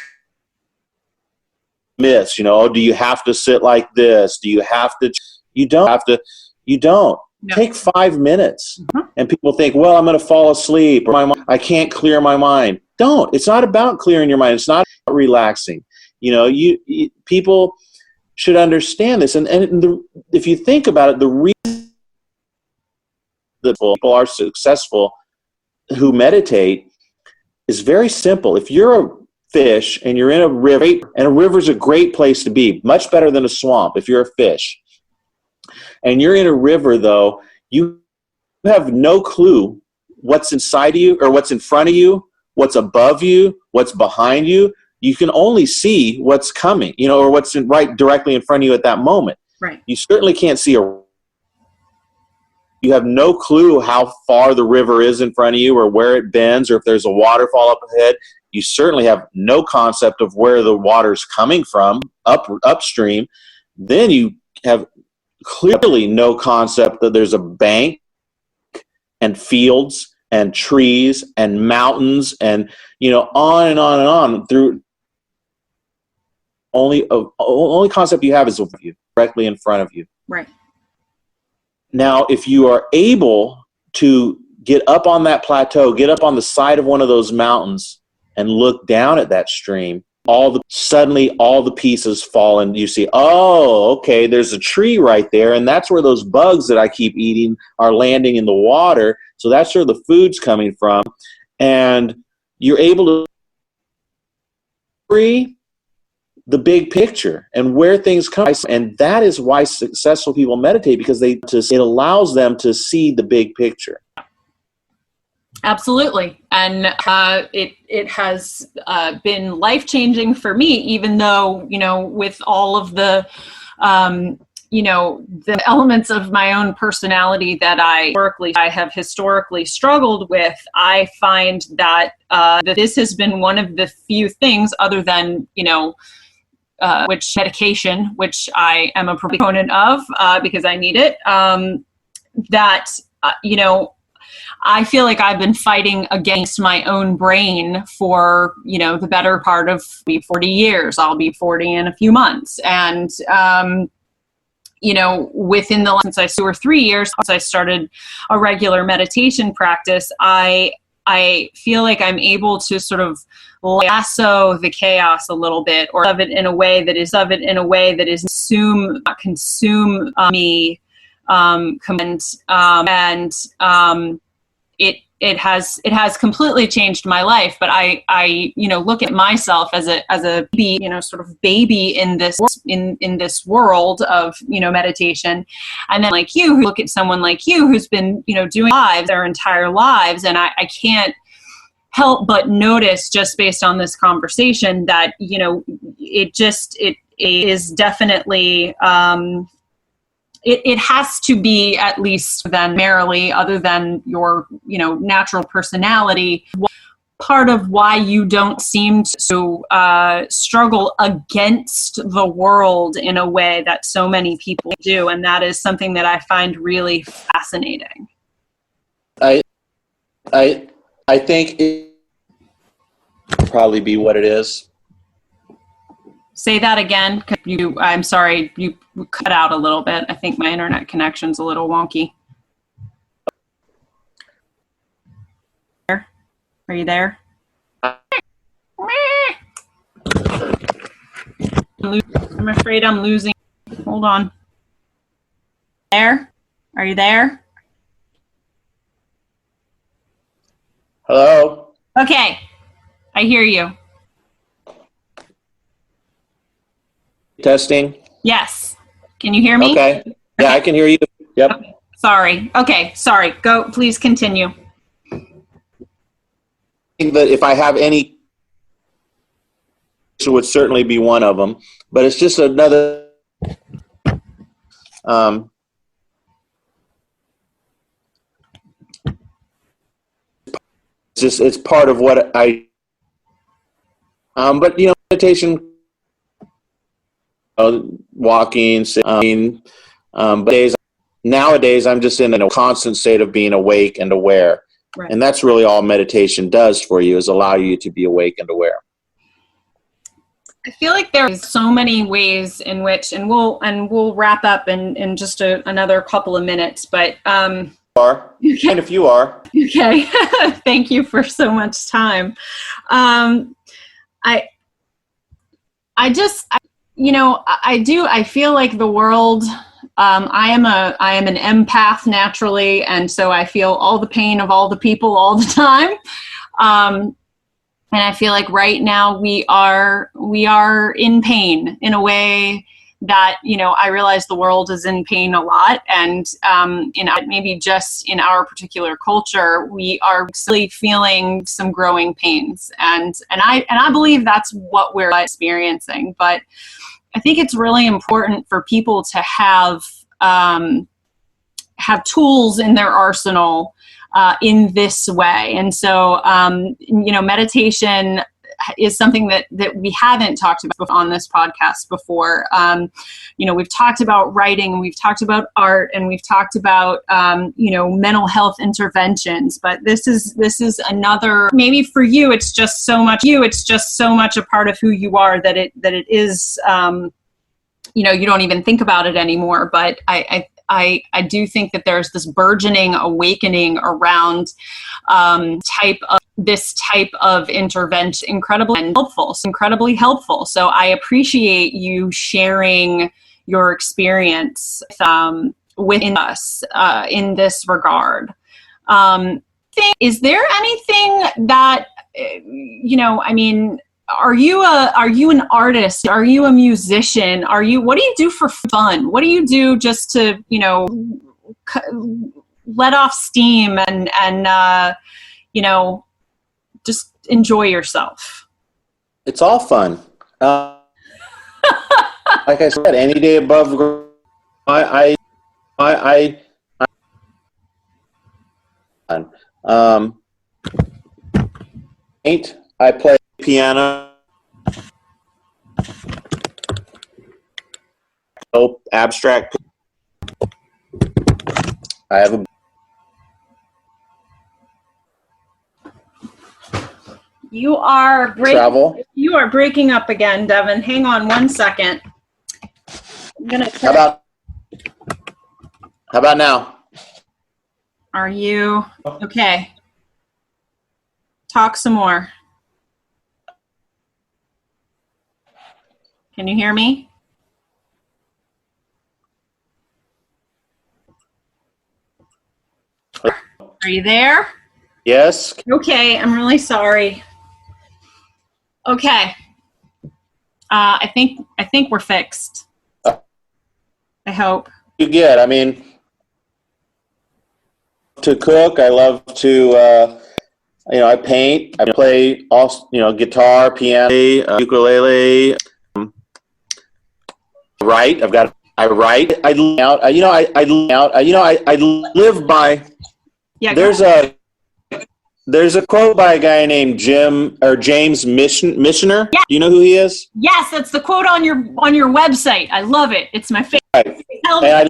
myths, do you have to sit like this? Do you have to? You don't have to. You don't. No. Take 5 minutes. And people think, well, I'm going to fall asleep, or I can't clear my mind. Don't. It's not about clearing your mind. It's not about relaxing. People should understand this. And if you think about it, the reason that people are successful who meditate is very simple. If you're a fish and you're in a river, and a river is a great place to be, much better than a swamp if you're a fish, and you're in a river, though, you have no clue what's inside of you, or what's in front of you, what's above you, what's behind you. You can only see what's coming, or what's right directly in front of you at that moment. Right. You certainly can't see you have no clue how far the river is in front of you, or where it bends, or if there's a waterfall up ahead. You certainly have no concept of where the water's coming from, upstream. Then you have clearly no concept that there's a bank and fields and trees and mountains and on and on and on. Through only concept you have is of you, directly in front of you. Right. Now, if you are able to get up on that plateau, get up on the side of one of those mountains and look down at that stream, suddenly all the pieces fall, and you see, oh, okay, there's a tree right there, and that's where those bugs that I keep eating are landing in the water. So that's where the food's coming from. And you're able to see the big picture and where things come. And that is why successful people meditate, because it allows them to see the big picture. Absolutely. And it has been life-changing for me, even though, with all of the the elements of my own personality that I have historically struggled with, I find that that this has been one of the few things, other than which medication, which I am a proponent of because I need it, that I feel like I've been fighting against my own brain for, the better part of 40 years. I'll be 40 in a few months. And, within the last 2 or 3 years, since I started a regular meditation practice, I feel like I'm able to sort of lasso the chaos a little bit, or of it in a way that is consume me, it has completely changed my life. But I look at myself as a baby, sort of baby in this world of meditation, and then like you, who look at someone like you who's been doing their entire lives, and I can't help but notice, just based on this conversation, that it is definitely it has to be, at least then merely, other than your natural personality, part of why you don't seem to struggle against the world in a way that so many people do, and that is something that I find really fascinating. I think it probably be what it is. Say that again. I'm sorry, you cut out a little bit. I think my internet connection's a little wonky. Are you there? I'm afraid I'm losing. Hold on. There? Are you there? Hello? Okay. I hear you. Testing? Yes. Can you hear me? Okay. Yeah, I can hear you. Yep. Okay. Sorry. Okay. Sorry. Go. Please continue. I think that if I have any, it would certainly be one of them. But it's just another. It's part of what I. But meditation. Walking, sitting, but nowadays I'm just in a constant state of being awake and aware. Right. And that's really all meditation does for you, is allow you to be awake and aware. I feel like there are so many ways in which, and we'll wrap up in just another couple of minutes, but You are. Okay. And if you are. Okay. Thank you for so much time. I feel like the world, I am an empath naturally, and so I feel all the pain of all the people all the time. And I feel like right now we are in pain in a way that, I realize the world is in pain a lot. And, maybe just in our particular culture, we are really feeling some growing pains. And I believe that's what we're experiencing. But I think it's really important for people to have tools in their arsenal in this way. And so, meditation is something that we haven't talked about on this podcast before. We've talked about writing, and we've talked about art, and we've talked about, mental health interventions. But this is another, maybe for you, it's just so much a part of who you are that it is, you don't even think about it anymore. But I do think that there's this burgeoning awakening around this type of intervention, incredibly helpful. So I appreciate you sharing your experience within us in this regard. Is there anything that, are you an artist? Are you a musician? What do you do for fun? What do you do just to, let off steam and just enjoy yourself? It's all fun. Like I said, any day above ground, I paint. I play piano. Abstract. I have a You are travel. You are breaking up again, Devin. Hang on one second. I'm gonna How about now? Are you okay? Talk some more. Can you hear me? Are you there? Yes. Okay, I'm really sorry. Okay. I think we're fixed. I hope. You get. I mean, to cook. I love to. I paint. I play also. Guitar, piano, ukulele. Write. I write. I out. I live by. Yeah. There's a quote by a guy named James Missioner. Yeah. Do you know who he is? Yes, that's the quote on your website. I love it. It's my favorite. Right. And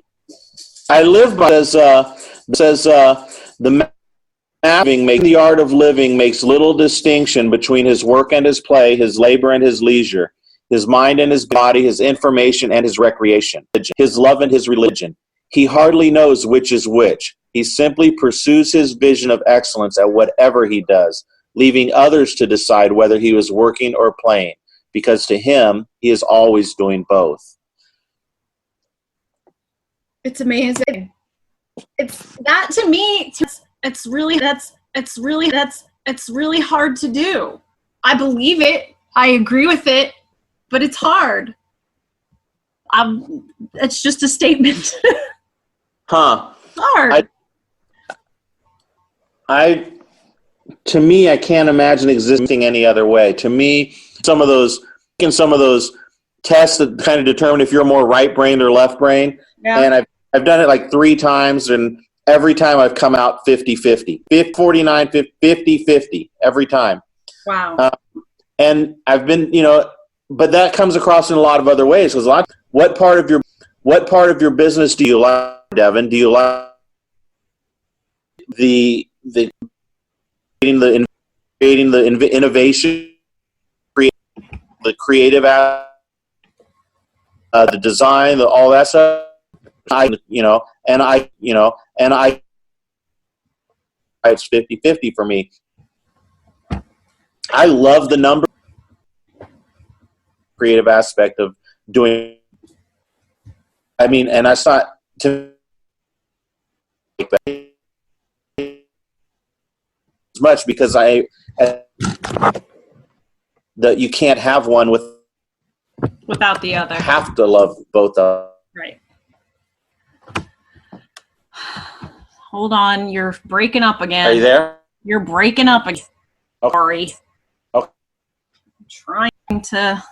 I live by says the the art of living makes little distinction between his work and his play, his labor and his leisure, his mind and his body, his information and his recreation, his love and his religion. He hardly knows which is which. He simply pursues his vision of excellence at whatever he does, leaving others to decide whether he was working or playing, because to him, he is always doing both. It's amazing. It's that to me. It's really hard to do. I believe it. I agree with it, but it's hard. It's just a statement. Huh. Hard. To me, I can't imagine existing any other way. To me, some of those tests that kind of determine if you're more right-brained or left-brained, and I've done it like 3 times, and every time I've come out 50-50. 49, 50-50 every time. Wow. And I've been, but that comes across in a lot of other ways. Because what part of your business do you like, Devin? Do you like the creating the innovation, the creative, the design, all that stuff? It's 50-50 for me. I love the number creative aspect of doing. I mean, and I saw to as much because that you can't have one without the other. Have to love both of them. Right. Hold on, you're breaking up again. Are you there? You're breaking up again. Okay. Sorry. Okay. I'm trying to.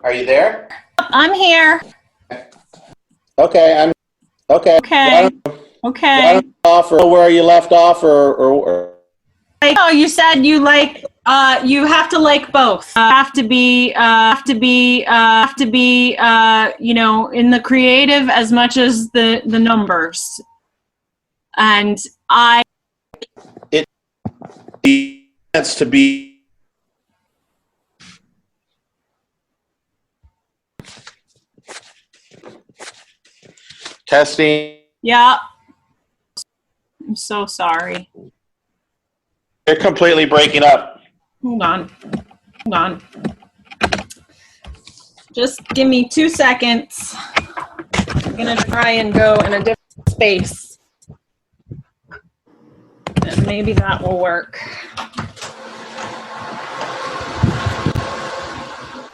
Are you there? I'm here. Okay, I'm okay. Okay. Okay. Offer where you left off, or. Oh, you said you like. You have to like both. Have to be. In the creative as much as the numbers. And It has to be. Testing. Yeah. I'm so sorry. You're completely breaking up. Hold on. Just give me 2 seconds. I'm going to try and go in a different space. And maybe that will work.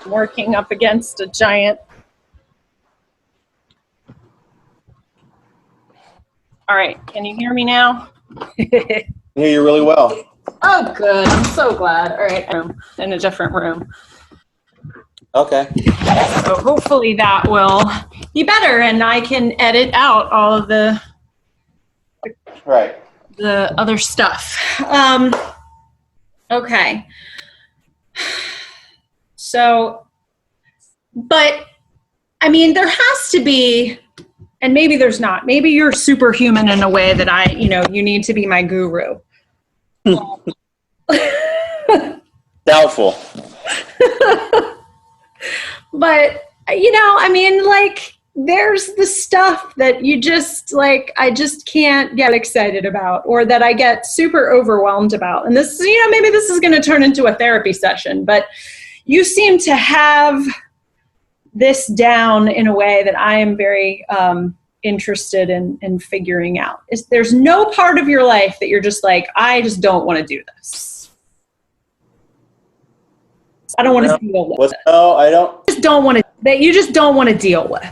I'm working up against a giant. All right. Can you hear me now? I hear you really well. Oh, good. I'm so glad. All right, I'm in a different room. Okay. So hopefully that will be better, and I can edit out all of the Right. other stuff. Okay. So, but I mean, there has to be, and maybe there's not. Maybe you're superhuman in a way that you need to be my guru. Doubtful. But, I mean, like, there's the stuff that you just, like, I just can't get excited about, or that I get super overwhelmed about. And this, maybe this is going to turn into a therapy session, but you seem to have this down in a way that I am very interested in figuring out. There's no part of your life that you're just like, I just don't want to do this. I don't want to deal with it. No, I don't. You just don't want to deal with.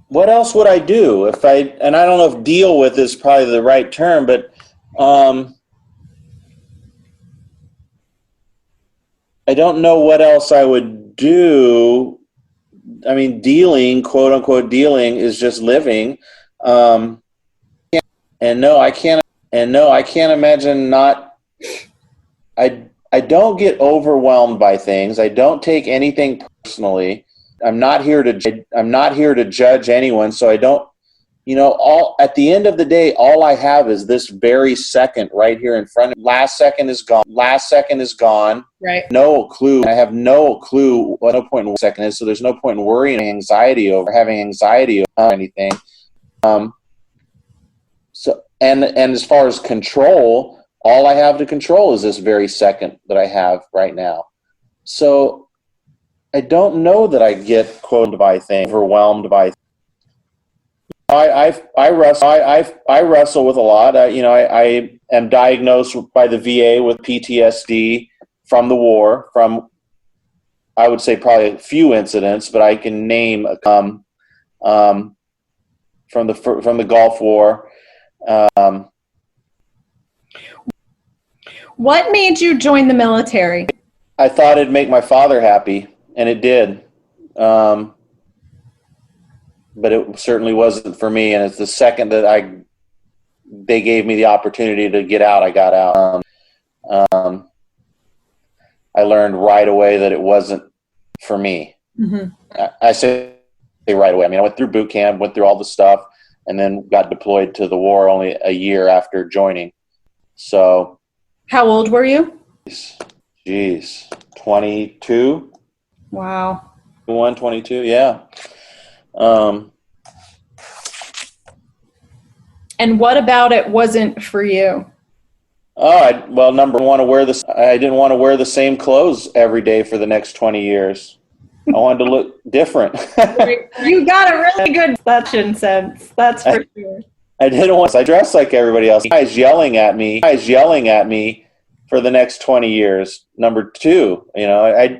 What else would I do and I don't know if deal with is probably the right term, but I don't know what else I would do. I mean, dealing, quote unquote, dealing is just living. And no, I can't imagine not. I don't get overwhelmed by things. I don't take anything personally. I'm not here to judge anyone. So I don't, at the end of the day, all I have is this very second right here in front of me. Last second is gone. Right. No clue. I have no clue what no point in one second is. So there's no point in worrying, having anxiety over anything. So, and as far as control, all I have to control is this very second that I have right now. So I don't know that I get overwhelmed by things. I wrestle with a lot. I am diagnosed by the VA with PTSD from the war, from, I would say, probably a few incidents, but I can name from the Gulf War. What made you join the military? I thought it'd make my father happy, and it did. But it certainly wasn't for me. And it's the second that they gave me the opportunity to get out, I got out. I learned right away that it wasn't for me. Mm-hmm. I say right away. I mean, I went through boot camp, went through all the stuff, and then got deployed to the war only a year after joining. So. How old were you? Geez, 22. Wow. 22, yeah. And what about it wasn't for you? Number one, I didn't want to wear the same clothes every day for the next 20 years. I wanted to look different. You got a really good fashion sense. That's for sure. I didn't want to dress like everybody else. Guys yelling at me for the next 20 years. Number two, I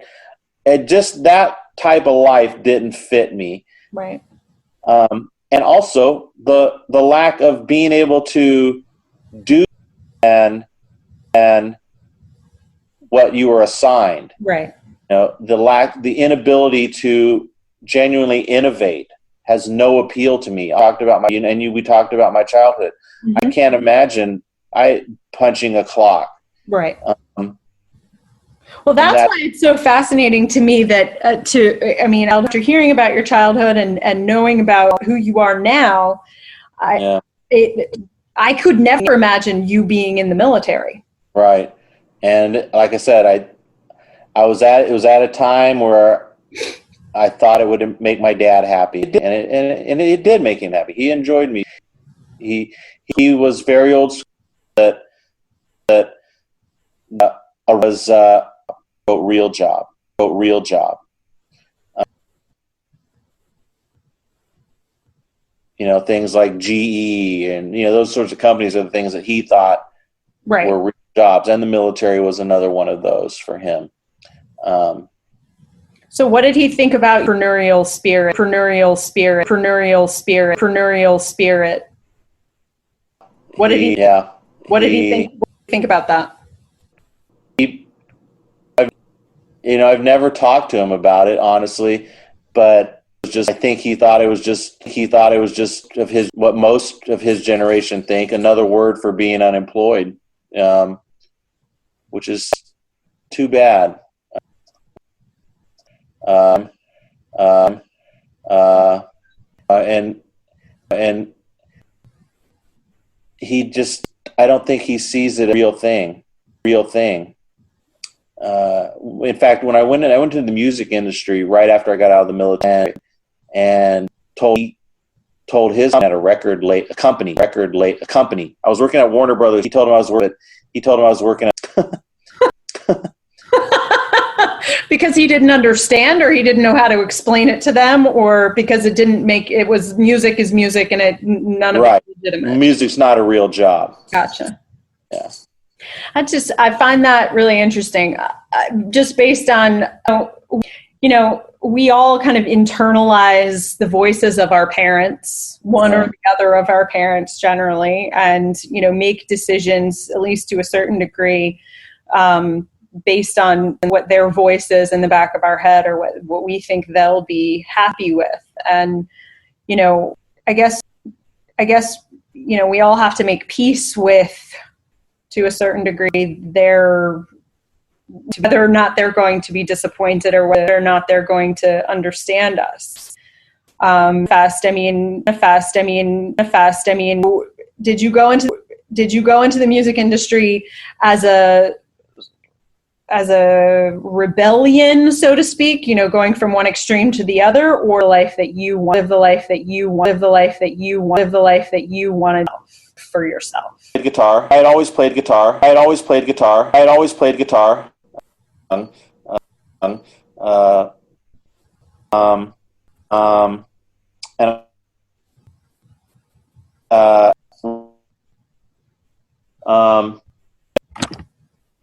just that type of life didn't fit me. Right. And also the lack of being able to do and what you were assigned. Right. The inability to genuinely innovate has no appeal to me. We talked about my childhood. Mm-hmm. I can't imagine punching a clock. Right. Well, that's why it's so fascinating to me that after hearing about your childhood and knowing about who you are now, I could never imagine you being in the military. Right. And like I said, it was at a time where I thought it would make my dad happy, and it did make him happy. He enjoyed me. He was very old school. That was real job. Things like GE and those sorts of companies are the things that he thought were real jobs, and the military was another one of those for him. So what did he think about entrepreneurial spirit? What did he? Yeah. What did he think? What did he think about that? I've never talked to him about it, honestly, but I think he thought it was just of his, what most of his generation think, another word for being unemployed, which is too bad. And he just, I don't think he sees it as a real thing. In fact, when I went into the music industry right after I got out of the military, and told his at a company. I was working at Warner Brothers. He told him I was working at because he didn't understand, or he didn't know how to explain it to them, or because it was music is music and none of it was legitimate. Music's not a real job. Gotcha. Yeah. I find that really interesting, just based on, we all kind of internalize the voices of our parents, one or the other of our parents generally, and, make decisions, at least to a certain degree, based on what their voice is in the back of our head, or what we think they'll be happy with. And, I guess, we all have to make peace with, to a certain degree, whether or not they're going to be disappointed, or whether or not they're going to understand us. Did you go into the music industry as a rebellion, so to speak, going from one extreme to the other, or live the life that you wanted for yourself? Guitar. I had always played guitar. And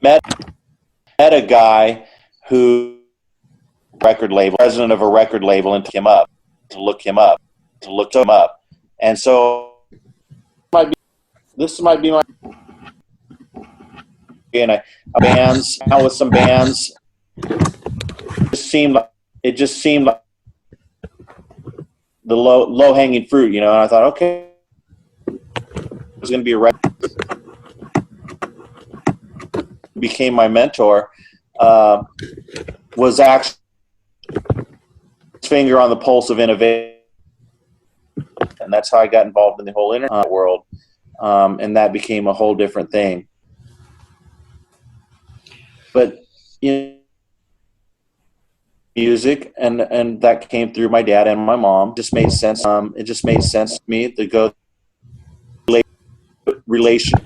met a guy who president of a record label, and took him up to look him up. And so this might be my, and I bands out with some bands. It just seemed like the low hanging fruit, and I thought, okay, it was going to be a record. Became my mentor. Was actually his finger on the pulse of innovation, and that's how I got involved in the whole internet world. And that became a whole different thing. But music, and that came through my dad and my mom. It just made sense. It just made sense to me to go relation.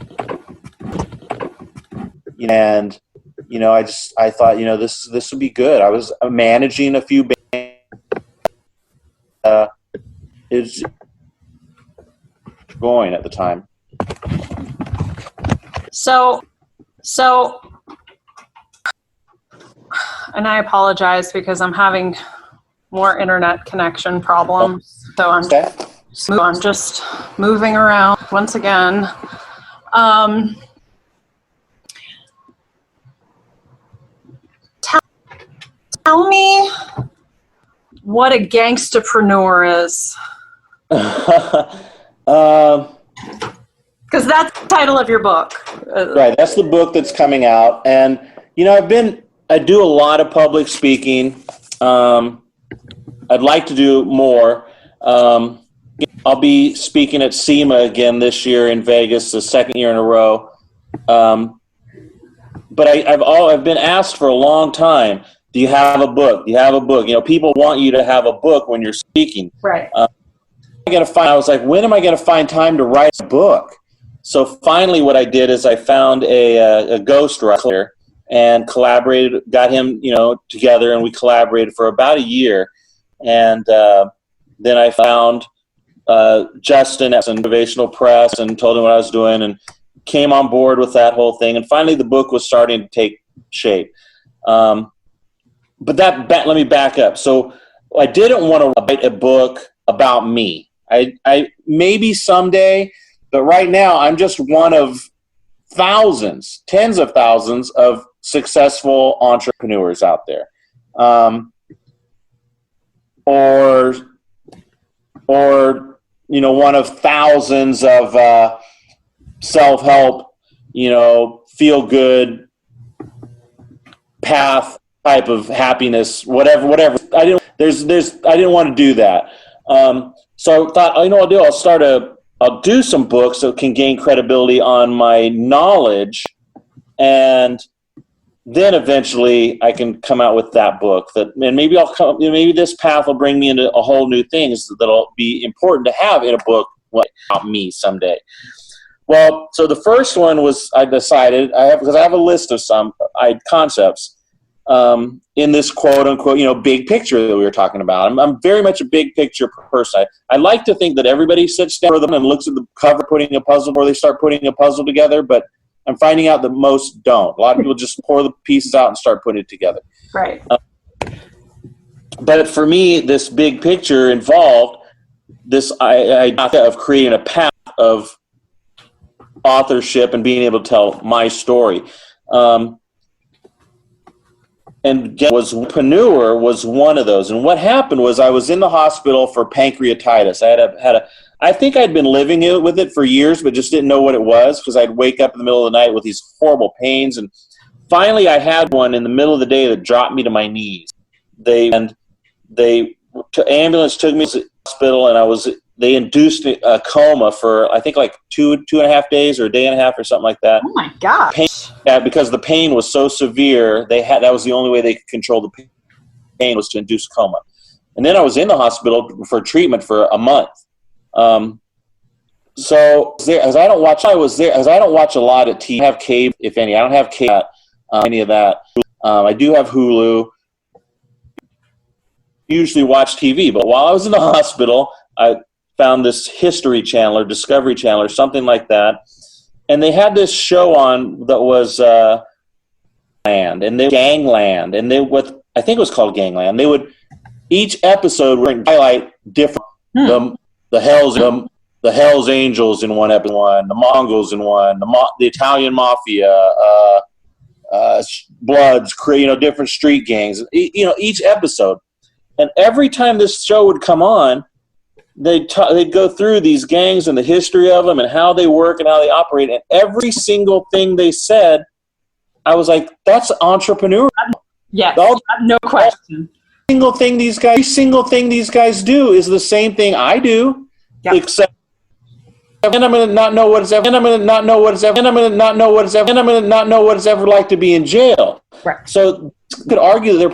And I thought, this would be good. I was managing a few bands. It's going at the time. So, and I apologize because I'm having more internet connection problems. So I'm just moving around once again. Tell me what a gangstapreneur is. Because that's the title of your book. Right, that's the book that's coming out. And, I do a lot of public speaking. I'd like to do more. I'll be speaking at SEMA again this year in Vegas, the second year in a row. But I've been asked for a long time, do you have a book? People want you to have a book when you're speaking. Right. I was like, when am I going to find time to write a book? So finally what I did is I found a ghostwriter and got him, together, and we collaborated for about a year. And then I found Justin at Motivational Press and told him what I was doing, and came on board with that whole thing. And finally the book was starting to take shape. But let me back up. So I didn't want to write a book about me. I maybe someday, But right now, I'm just one of thousands, tens of thousands of successful entrepreneurs out there. Or one of thousands of self-help, feel good path type of happiness, whatever. I didn't want to do that. So I thought, I'll do some books that can gain credibility on my knowledge, and then eventually I can come out with that book. And maybe this path will bring me into a whole new things that'll be important to have in a book about me someday. Well, so the first one was because I have a list of some concepts in this quote unquote big picture that we were talking about. I'm very much a big picture person. I like to think that everybody sits down with them and looks at the cover, putting a puzzle, or they start putting a puzzle together, but I'm finding out that most don't. A lot of people just pour the pieces out and start putting it together. Right. But for me, this big picture involved this idea of creating a path of authorship and being able to tell my story. And entrepreneur was one of those. And what happened was I was in the hospital for pancreatitis. I think I'd been living with it for years, but just didn't know what it was, because I'd wake up in the middle of the night with these horrible pains. And finally I had one in the middle of the day that dropped me to my knees. Ambulance took me to the hospital, and they induced a coma for, I think, like two and a half days or a day and a half or something like that. Oh my God. Because the pain was so severe, that was the only way they could control the pain, was to induce coma. And then I was in the hospital for treatment for a month. So as I don't watch a lot of TV. I have cable, if any. I don't have cable, any of that. I do have Hulu. Usually watch TV, but while I was in the hospital, I found this History Channel or Discovery Channel or something like that, and they had this show on that was Gangland, and I think it was called Gangland. They would, each episode would highlight different the Hells Angels in one episode, the Mongols in one, the Italian Mafia, Bloods, different street gangs, each episode. And every time this show would come on, they'd go through these gangs and the history of them and how they work and how they operate. And every single thing they said, I was like, that's entrepreneur. Yes, no question. Every single thing these guys do is the same thing I do, except. And I'm going to not know what it's ever like to be in jail. Right. So some could argue that they're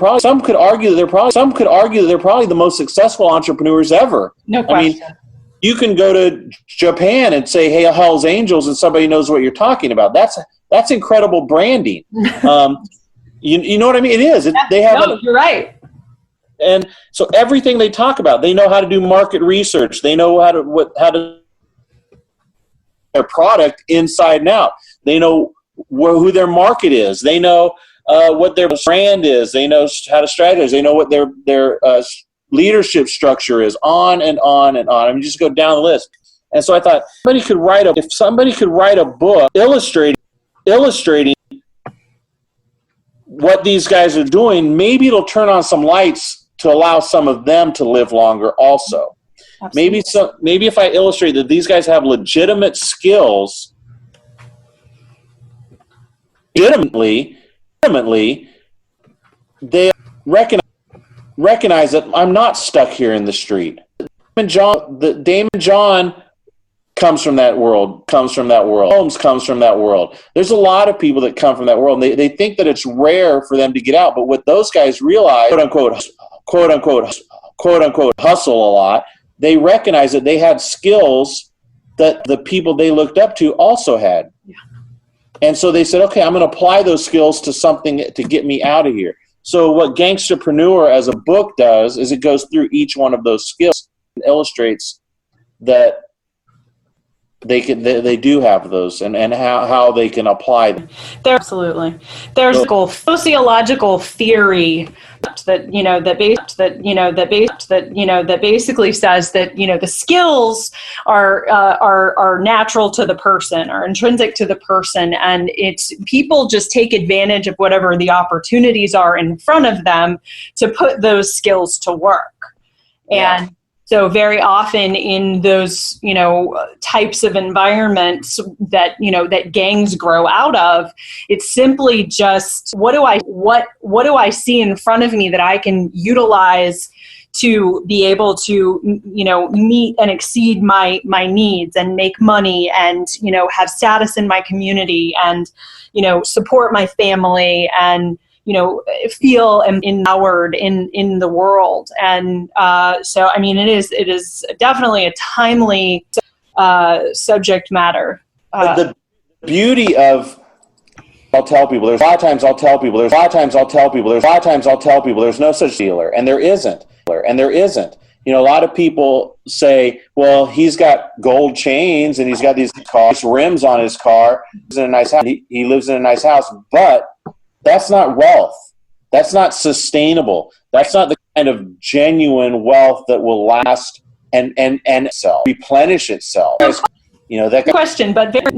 probably the most successful entrepreneurs ever. No question. I mean, you can go to Japan and say, "Hey, Hell's Angels," and somebody knows what you're talking about. That's incredible branding. You know what I mean? It is. You're right. And so everything they talk about, they know how to do market research. They know how to their product inside and out. They know who their market is. They know what their brand is. They know how to strategize. They know what their leadership structure is, on and on and on. I mean, just go down the list. And so I thought, if somebody could write a book illustrating what these guys are doing, maybe it'll turn on some lights to allow some of them to live longer also. Absolutely. Maybe if I illustrate that these guys have legitimate skills, legitimately, they recognize that I'm not stuck here in the street. Damon John comes from that world. Holmes comes from that world. There's a lot of people that come from that world. And they think that it's rare for them to get out. But what those guys realize, quote unquote, hustle a lot. They recognize that they had skills that the people they looked up to also had. Yeah. And so they said, okay, I'm going to apply those skills to something to get me out of here. So what Gangsterpreneur as a book does is it goes through each one of those skills and illustrates that they do have those and how they can apply them. There's a sociological theory basically says that, the skills are natural to the person, are intrinsic to the person, and it's people just take advantage of whatever the opportunities are in front of them to put those skills to work. Yeah. And so very often in those, types of environments that, that gangs grow out of, it's simply just, what do I see in front of me that I can utilize to be able to, meet and exceed my needs and make money and, have status in my community and, support my family and, feel empowered in the world. And so, I mean, it is definitely a timely subject matter. The beauty of, I'll tell people, there's no such dealer, and there isn't. A lot of people say, well, he's got gold chains and he's got these rims on his car. He lives in a nice house. He lives in a nice house, but that's not wealth. That's not sustainable. That's not the kind of genuine wealth that will last and replenish itself. That question, but very in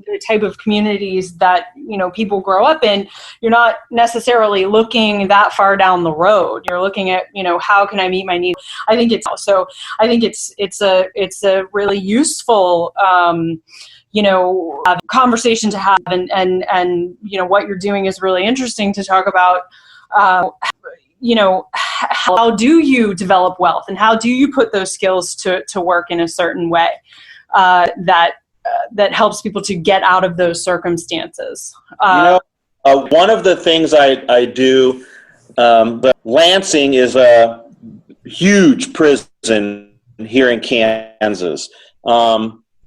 the type of communities that people grow up in, you're not necessarily looking that far down the road. You're looking at how can I meet my needs. I think it's a really useful conversation to have, and what you're doing is really interesting to talk about. How do you develop wealth and how do you put those skills to work in a certain way that helps people to get out of those circumstances? One of the things I do, Lansing is a huge prison here in Kansas.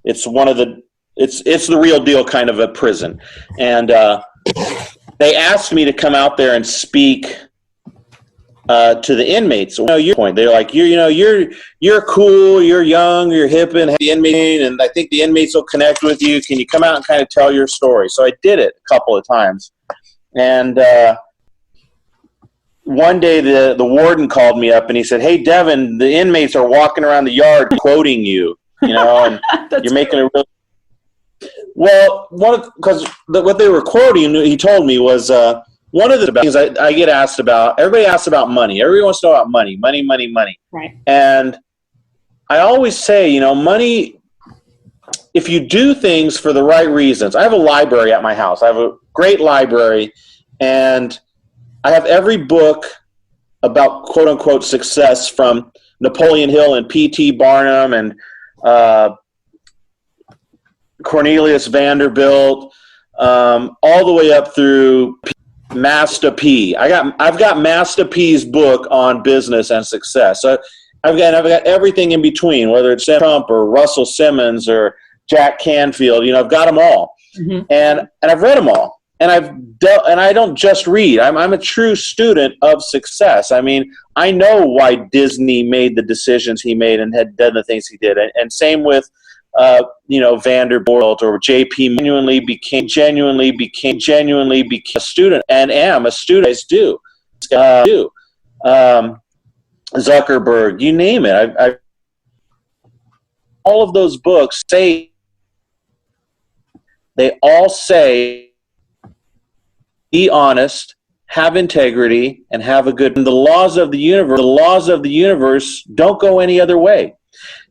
It's one of the it's the real deal kind of a prison, and they asked me to come out there and speak to the inmates. Your point, they're like, you're cool, you're young, you're hip and the inmate, and I think the inmates will connect with you. Can you come out and kind of tell your story? So I did it a couple of times, and one day the warden called me up and he said, "Hey, Devin, the inmates are walking around the yard quoting you, and you're making a real." Well, because what they were quoting, he told me, was one of the things I get asked about. Everybody asks about money. Everybody wants to know about money. Right. And I always say, money, if you do things for the right reasons. I have a library at my house. I have a great library, and I have every book about quote-unquote success from Napoleon Hill and P.T. Barnum and Cornelius Vanderbilt, all the way up through Master P. I've got Master P's book on business and success. So I've got everything in between, whether it's Trump or Russell Simmons or Jack Canfield. I've got them all, and I've read them all. And I don't just read. I'm a true student of success. I mean, I know why Disney made the decisions he made and had done the things he did, and same with Vanderbilt or JP. Genuinely became a student and am a student. Zuckerberg, you name it. I all of those books all say be honest, have integrity, and have a good. And the laws of the universe don't go any other way.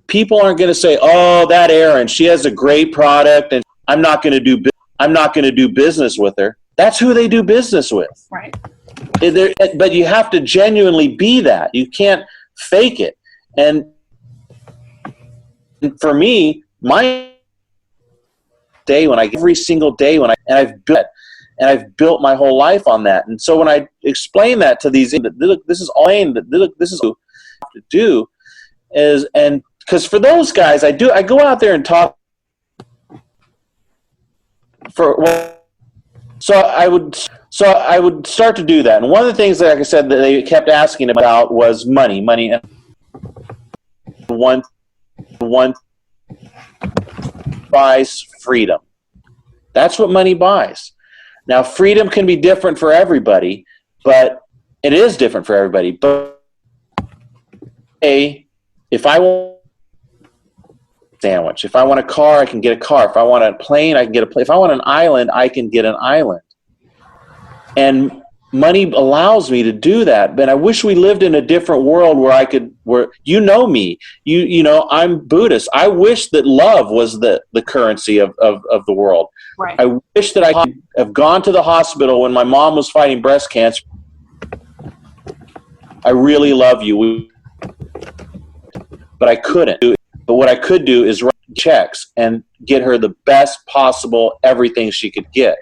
People aren't going to say, "Oh, that Erin, she has a great product, and I'm not going to do business with her." That's who they do business with. Right. But you have to genuinely be that. You can't fake it. And for me, every single day I've built my whole life on that. And so when I explain that to these, this is what I have to do is, and because for those guys, I go out there and talk so I would start to do that. And one of the things that, like I said, that they kept asking about was money, and one buys freedom. That's what money buys. Now, freedom can be different for everybody, but it is different for everybody. But if I want a sandwich, if I want a car, I can get a car. If I want a plane, I can get a plane. If I want an island, I can get an island. And money allows me to do that. But I wish we lived in a different world where you know me, you know, I'm Buddhist. I wish that love was the currency of the world. Right. I wish that I could have gone to the hospital when my mom was fighting breast cancer. I really love you. But I couldn't do it. But what I could do is write checks and get her the best possible everything she could get.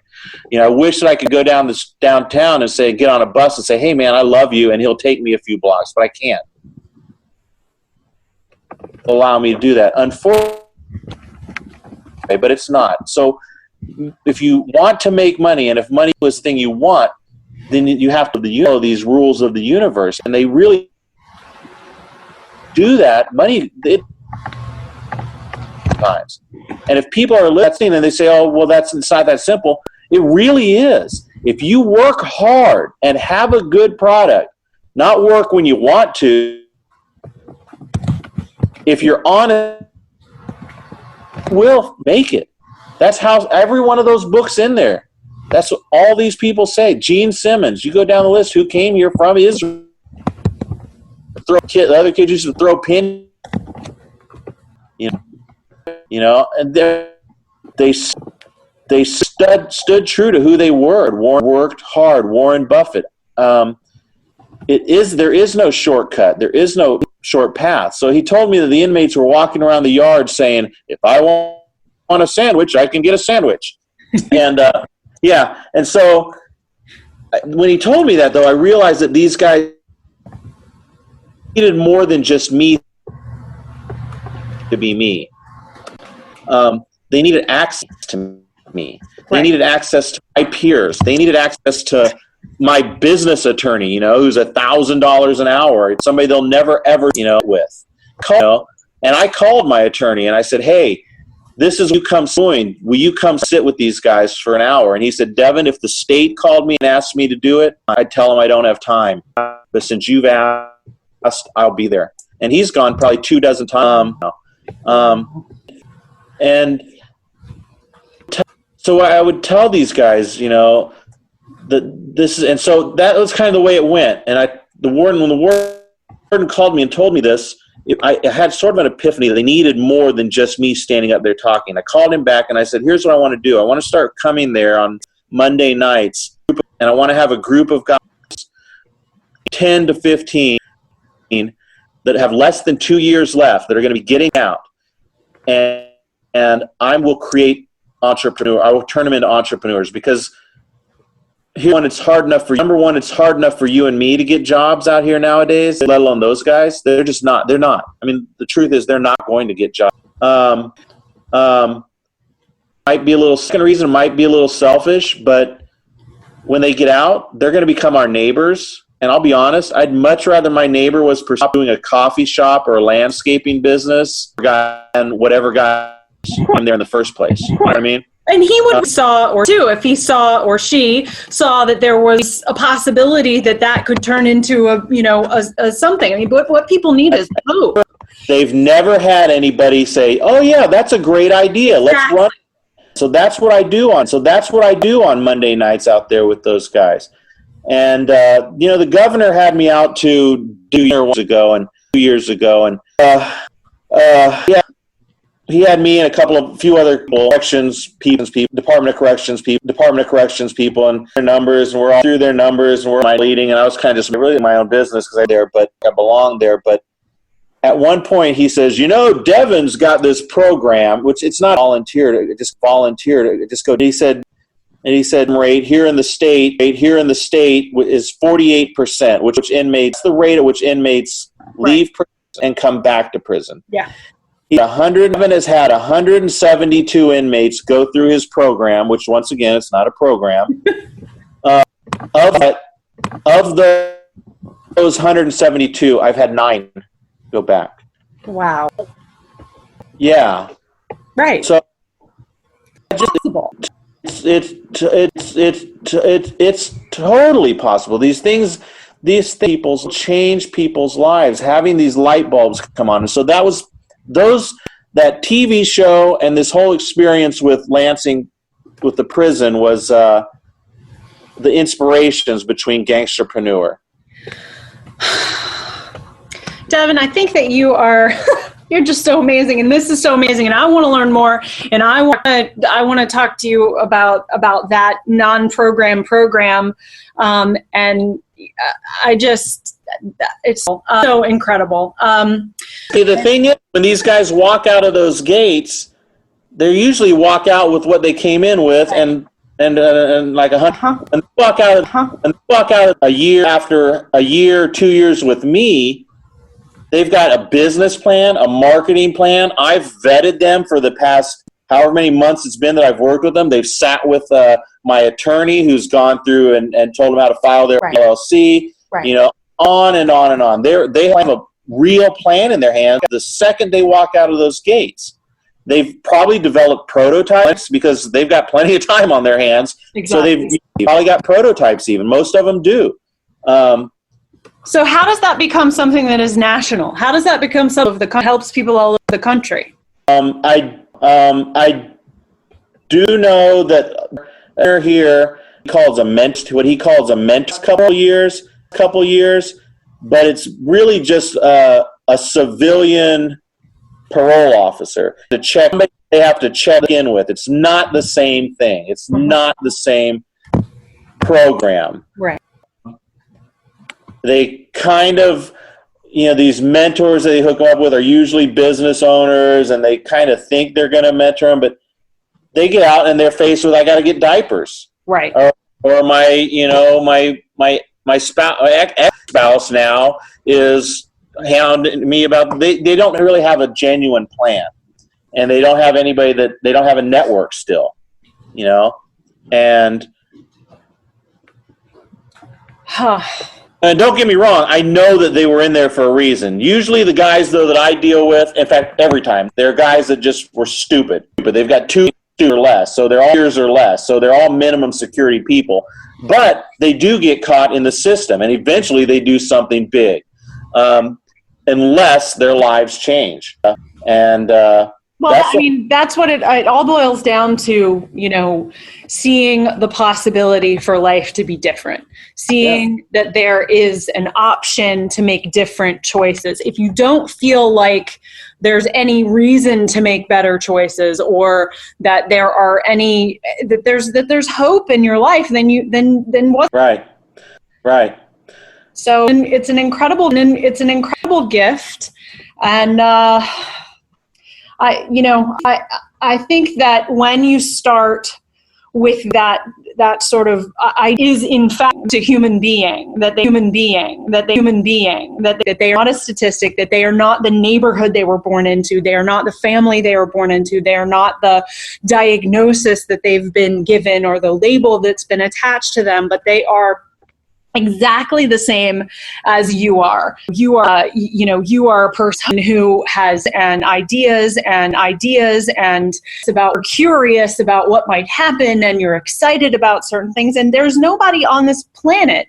You know, I wish that I could go downtown and say, get on a bus and say, hey, man, I love you, and he'll take me a few blocks, but I can't. Allow me to do that. Unfortunately, but it's not. So if you want to make money, and if money is the thing you want, then you have to know these rules of the universe, and they really do that. Money, times. And if people are listening and they say, oh, well, it's not that simple, it really is. If you work hard and have a good product, not work when you want to, if you're honest, will make it. That's how every one of those books in there. That's what all these people say. Gene Simmons, you go down the list, who came here from Israel. The other kids used to throw pin. You know, and they stood true to who they were. Warren worked hard. Warren Buffett. There is no shortcut. There is no short path. So he told me that the inmates were walking around the yard saying, if I want a sandwich, I can get a sandwich. And yeah. And so when he told me that, though, I realized that these guys needed more than just me to be me. They needed access to me. They needed access to my peers. They needed access to my business attorney, you know, who's $1,000 an hour. It's somebody they'll never, ever, with. And I called my attorney and I said, hey, this is you come join. Will you come sit with these guys for an hour? And he said, Devin, if the state called me and asked me to do it, I'd tell them I don't have time. But since you've asked, I'll be there. And he's gone probably 24 times. And so I would tell these guys, that this is, and so that was kind of the way it went. And when the warden called me and told me this, I had sort of an epiphany that they needed more than just me standing up there talking. I called him back and I said, here's what I want to do. I want to start coming there on Monday nights, and I want to have a group of guys, 10 to 15, that have less than 2 years left, that are going to be getting out. And I will create entrepreneur. I will turn them into entrepreneurs, because it's hard enough for you. Number one, it's hard enough for you and me to get jobs out here nowadays, let alone those guys. They're just not. They're not. I mean, the truth is they're not going to get jobs. Might be a little, second reason might be a little selfish, but when they get out, they're going to become our neighbors. And I'll be honest, I'd much rather my neighbor was pursuing a coffee shop or a landscaping business than whatever guy came there in the first place. You know what I mean? And he would saw, or too, if he saw or she saw that there was a possibility that could turn into a something. I mean, what people need is hope. They've never had anybody say, "Oh yeah, that's a great idea. Let's run." So that's what I do on Monday nights out there with those guys. And the governor had me out to do 2 years ago, and yeah. He had me and a few other Department of Corrections people, and their numbers, and we're all through their numbers, and we're leading, and I was kind of just really in my own business because I'm there, but I belong there. But at one point he says, Devin's got this program, which it's not volunteer, just go. He said, rate here in the state is 48%, which inmates, the rate at which inmates leave prison and come back to prison. Yeah. Devin has had 172 inmates go through his program, which once again, it's not a program. Of those 172, I've had 9 go back. Wow. Yeah. Right. So it's totally possible. These people change people's lives, having these light bulbs come on. And so that TV show and this whole experience with Lansing, with the prison, was the inspirations between Gangsterpreneur. Devin, I think that you're just so amazing, and this is so amazing, and I want to learn more, and I want to talk to you about that non-program program, and I just, it's so incredible. See, the thing is, when these guys walk out of those gates, they usually walk out with what they came in with, and like and walk out a year after a year, 2 years with me. They've got a business plan, a marketing plan. I've vetted them for the past however many months it's been that I've worked with them. They've sat with my attorney who's gone through and told them how to file their LLC, on and on and on. They have a real plan in their hands. The second they walk out of those gates, they've probably developed prototypes because they've got plenty of time on their hands. Exactly. So they've probably got prototypes even. Most of them do. So how does that become something that is national? How does that become something that helps people all over the country? I do know that they're here. He calls what he calls a mentor, couple years, but it's really just a civilian parole officer to check. They have to check in with. It's not the same thing. It's not the same program. Right. They kind of, these mentors that they hook them up with are usually business owners, and they kind of think they're going to mentor them, but they get out and they're faced with, I got to get diapers. Right. Or my ex-spouse now is hounding me about, they don't really have a genuine plan, and they don't have anybody they don't have a network still, and and don't get me wrong, I know that they were in there for a reason. Usually the guys, though, that I deal with, in fact, every time, they're guys that just were stupid. But they've got 2 or less, so they're all years or less. So they're all minimum security people. But they do get caught in the system, and eventually they do something big, unless their lives change. That's what it all boils down to, seeing the possibility for life to be different, seeing that there is an option to make different choices. If you don't feel like there's any reason to make better choices, or that there's hope in your life, then what? Right. So it's an incredible gift, and I think that when you start with that sort of is in fact a human being, that they are not a statistic, that they are not the neighborhood they were born into, they are not the family they were born into, they are not the diagnosis that they've been given or the label that's been attached to them, but they are exactly the same as you are. You are a person who has ideas and it's about, you're curious about what might happen, and you're excited about certain things. And there's nobody on this planet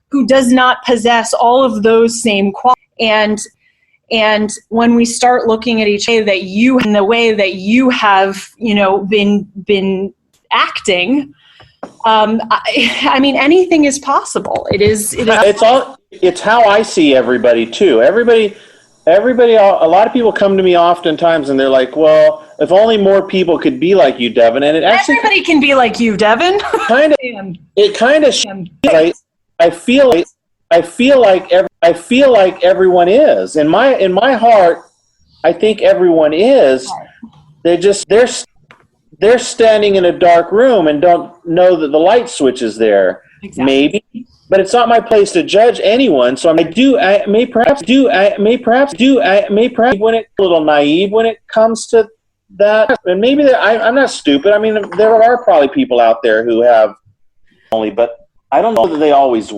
who does not possess all of those same qualities. And when we start looking at each other, that you, in the way that you have, been acting, anything is possible. It's how I see everybody too. Everybody, a lot of people come to me oftentimes and they're like, well, if only more people could be like you, Devin. And everybody can be like you, Devin. I feel like everyone is. In my heart, I think everyone is. They're standing in a dark room and don't know that the light switch is there. Exactly. Maybe, but it's not my place to judge anyone. So I may perhaps when it a little naive when it comes to that. And maybe I'm not stupid. There are probably people out there who have only, but I don't know that they always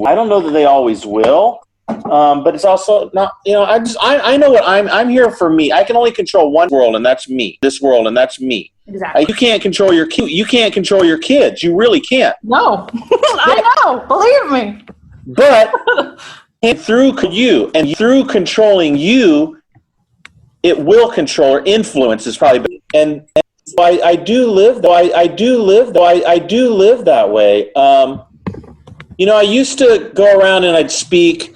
will. But it's also not, I know what I'm here for me. I can only control one world, and that's me. This world, and that's me. Exactly. You can't control your kids. You really can't. No, I know. Believe me. But through controlling you, it will control or influence is probably. And I do live that way. I used to go around and I'd speak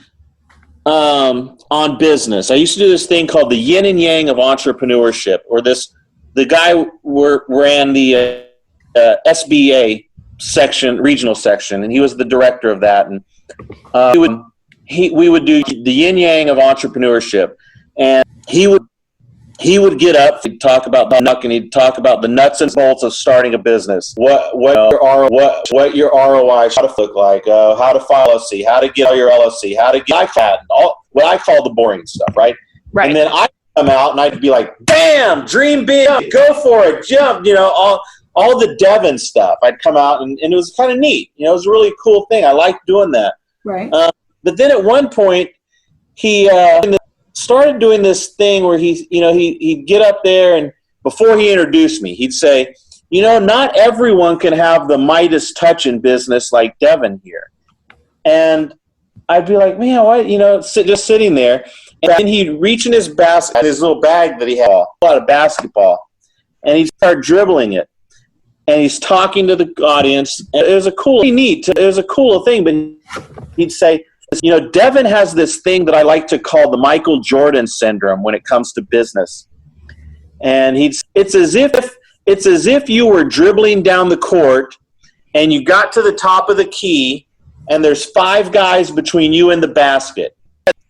on business. I used to do this thing called the yin and yang of entrepreneurship, or the guy ran the SBA section, regional section, and he was the director of that. And we would do the yin yang of entrepreneurship, and he would get up, he'd talk about the nuts and bolts of starting a business. What your ROI should look like, how to file LLC, how to get all your LLC, how to get what I call the boring stuff, right? Right. And then I come out and I'd be like, bam, dream big, go for it, jump, all the Devin stuff. I'd come out and it was kind of neat. It was a really cool thing. I liked doing that. Right. But then at one point, he started doing this thing where he'd get up there, and before he introduced me, he'd say, not everyone can have the Midas touch in business like Devin here. And I'd be like, man, what? Just sitting there. And then he'd reach in his basket, his little bag that he had, a lot of basketball, and he'd start dribbling it. And he's talking to the audience. And it was a cool thing, but he'd say, Devin has this thing that I like to call the Michael Jordan syndrome when it comes to business. And it's as if you were dribbling down the court and you got to the top of the key and there's 5 guys between you and the basket.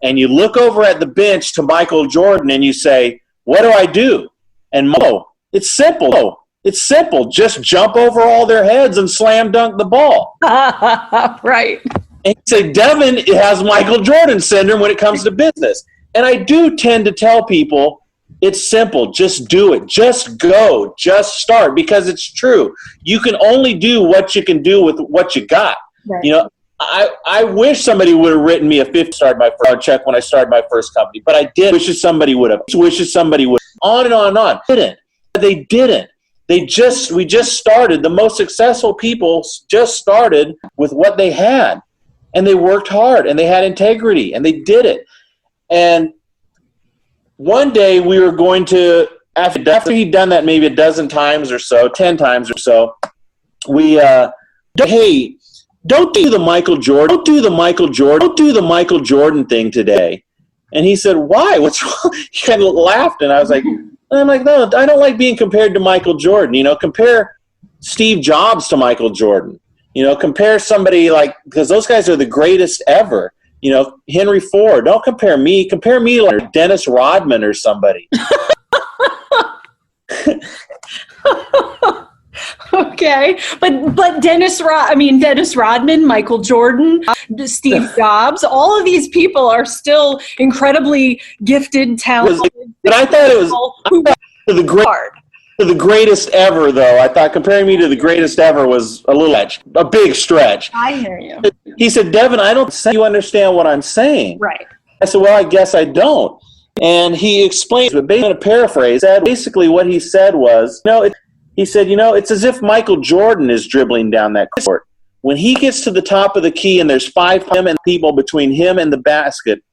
And you look over at the bench to Michael Jordan and you say, what do I do? And it's simple. It's simple. Just jump over all their heads and slam dunk the ball. Right. And he said, Devin has Michael Jordan syndrome when it comes to business. And I do tend to tell people, it's simple. Just do it. Just go. Just start, because it's true. You can only do what you can do with what you got. Right. I wish somebody would have written me a 50-star my first check when I started my first company, but I did. Wishes somebody would have. On and on and on. They didn't. We just started. The most successful people just started with what they had. And they worked hard, and they had integrity, and they did it. And one day we were going to, after he'd done that maybe a dozen times or so, 10 times or so, we, hey, don't do the Michael Jordan thing today. And he said, why? What's wrong? He kind of laughed, and I'm like, no, I don't like being compared to Michael Jordan. Compare Steve Jobs to Michael Jordan. Compare somebody because those guys are the greatest ever. Henry Ford. Don't compare me. Compare me like Dennis Rodman or somebody. Okay, but Dennis Rodman, Michael Jordan, Steve Jobs, all of these people are still incredibly gifted, talented. But I thought it was the greatest ever, though. I thought comparing me to the greatest ever was a big stretch. I hear you. He said, Devin, I don't think you understand what I'm saying. Right. I said, well, I guess I don't. And he explained, but based on a paraphrase, basically what he said was, he said, it's as if Michael Jordan is dribbling down that court. When he gets to the top of the key and there's 5 people between him and the basket,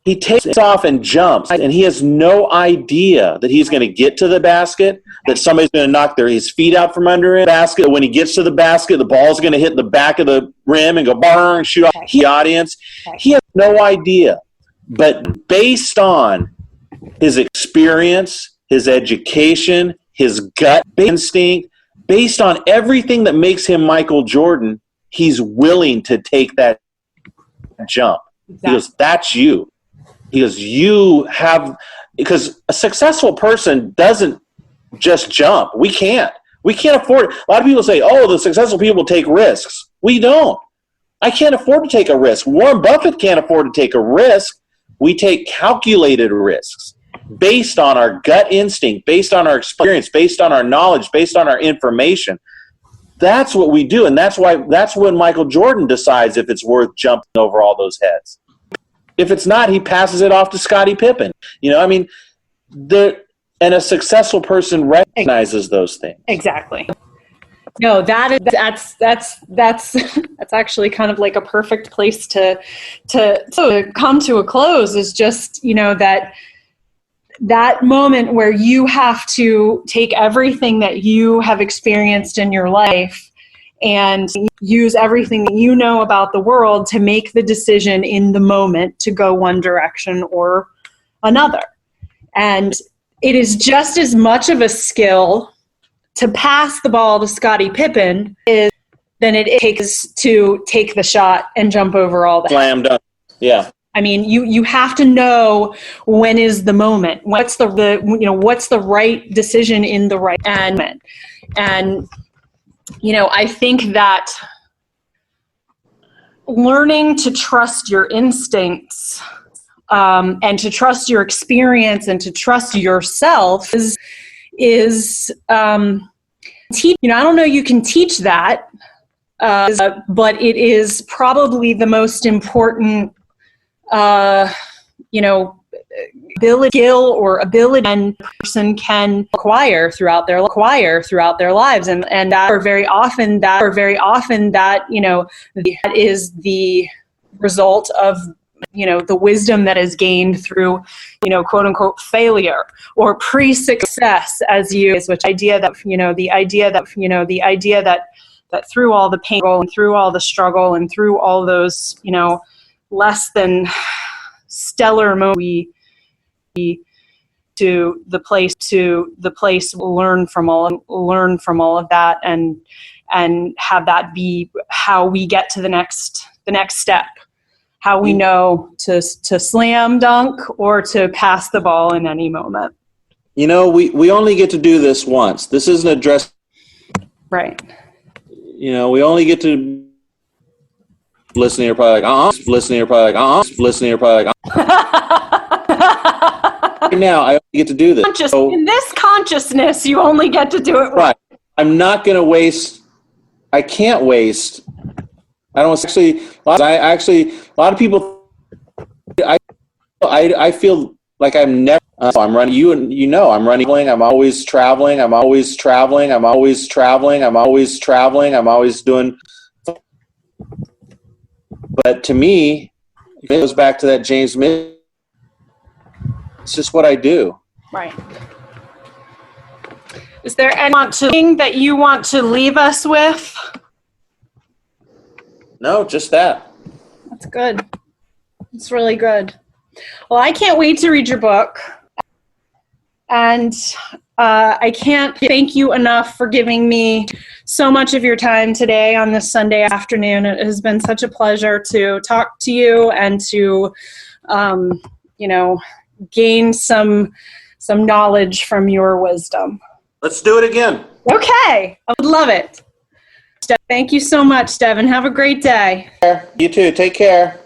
he takes off and jumps, and he has no idea that he's going to get to the basket, that somebody's going to knock his feet out from under it. Basket. When he gets to the basket, the ball's going to hit the back of the rim and go bang, shoot off the audience. He has no idea. But based on his experience, his education, his gut instinct, based on everything that makes him Michael Jordan, he's willing to take that jump. Exactly. He goes, that's you. He goes, because a successful person doesn't just jump. We can't afford it. A lot of people say, the successful people take risks. We don't. I can't afford to take a risk. Warren Buffett can't afford to take a risk. We take calculated risks based on our gut instinct, based on our experience, based on our knowledge, based on our information. That's what we do, and that's when Michael Jordan decides if it's worth jumping over all those heads. If it's not, he passes it off to Scottie Pippen. And a successful person recognizes those things. Exactly. No, that's actually kind of like a perfect place to come to a close, is just, that moment where you have to take everything that you have experienced in your life and use everything that you know about the world to make the decision in the moment to go one direction or another. And it is just as much of a skill to pass the ball to Scottie Pippen than it takes to take the shot and jump over all that. Slam dunk. Yeah. I mean, you have to know when is the moment. What's the right decision in the right moment. And I think that learning to trust your instincts and to trust your experience and to trust yourself is I don't know you can teach that, but it is probably the most important ability a person can acquire throughout their lives, and that are very often that is the result of the wisdom that is gained through quote unquote failure or pre-success, which idea that that through all the pain and through all the struggle and through all those less than stellar moments, we to the place learn from all of that and have that be how we get to the next step, how we know to slam dunk or to pass the ball in any moment. We only get to do this once. This isn't a dress. Right. We only get to listening. You're probably like, listening. You're probably like, listening. You're probably like, Right now, I only get to do this. In this consciousness, you only get to do it. Right. I'm not going to waste. I can't waste. I don't actually. A lot of people. I feel like I'm never. I'm running. I'm running. I'm always traveling. I'm always traveling. I'm always traveling. I'm always traveling. I'm always doing. But to me, it goes back to that James Mill. It's just what I do. Right. Is there anything that you want to leave us with? No, just that. That's good. It's really good. Well, I can't wait to read your book. And I can't thank you enough for giving me so much of your time today on this Sunday afternoon. It has been such a pleasure to talk to you and to, gain some knowledge from your wisdom. Let's do it again. Okay. I would love it. Thank you so much, Devin. Have a great day. You too. Take care.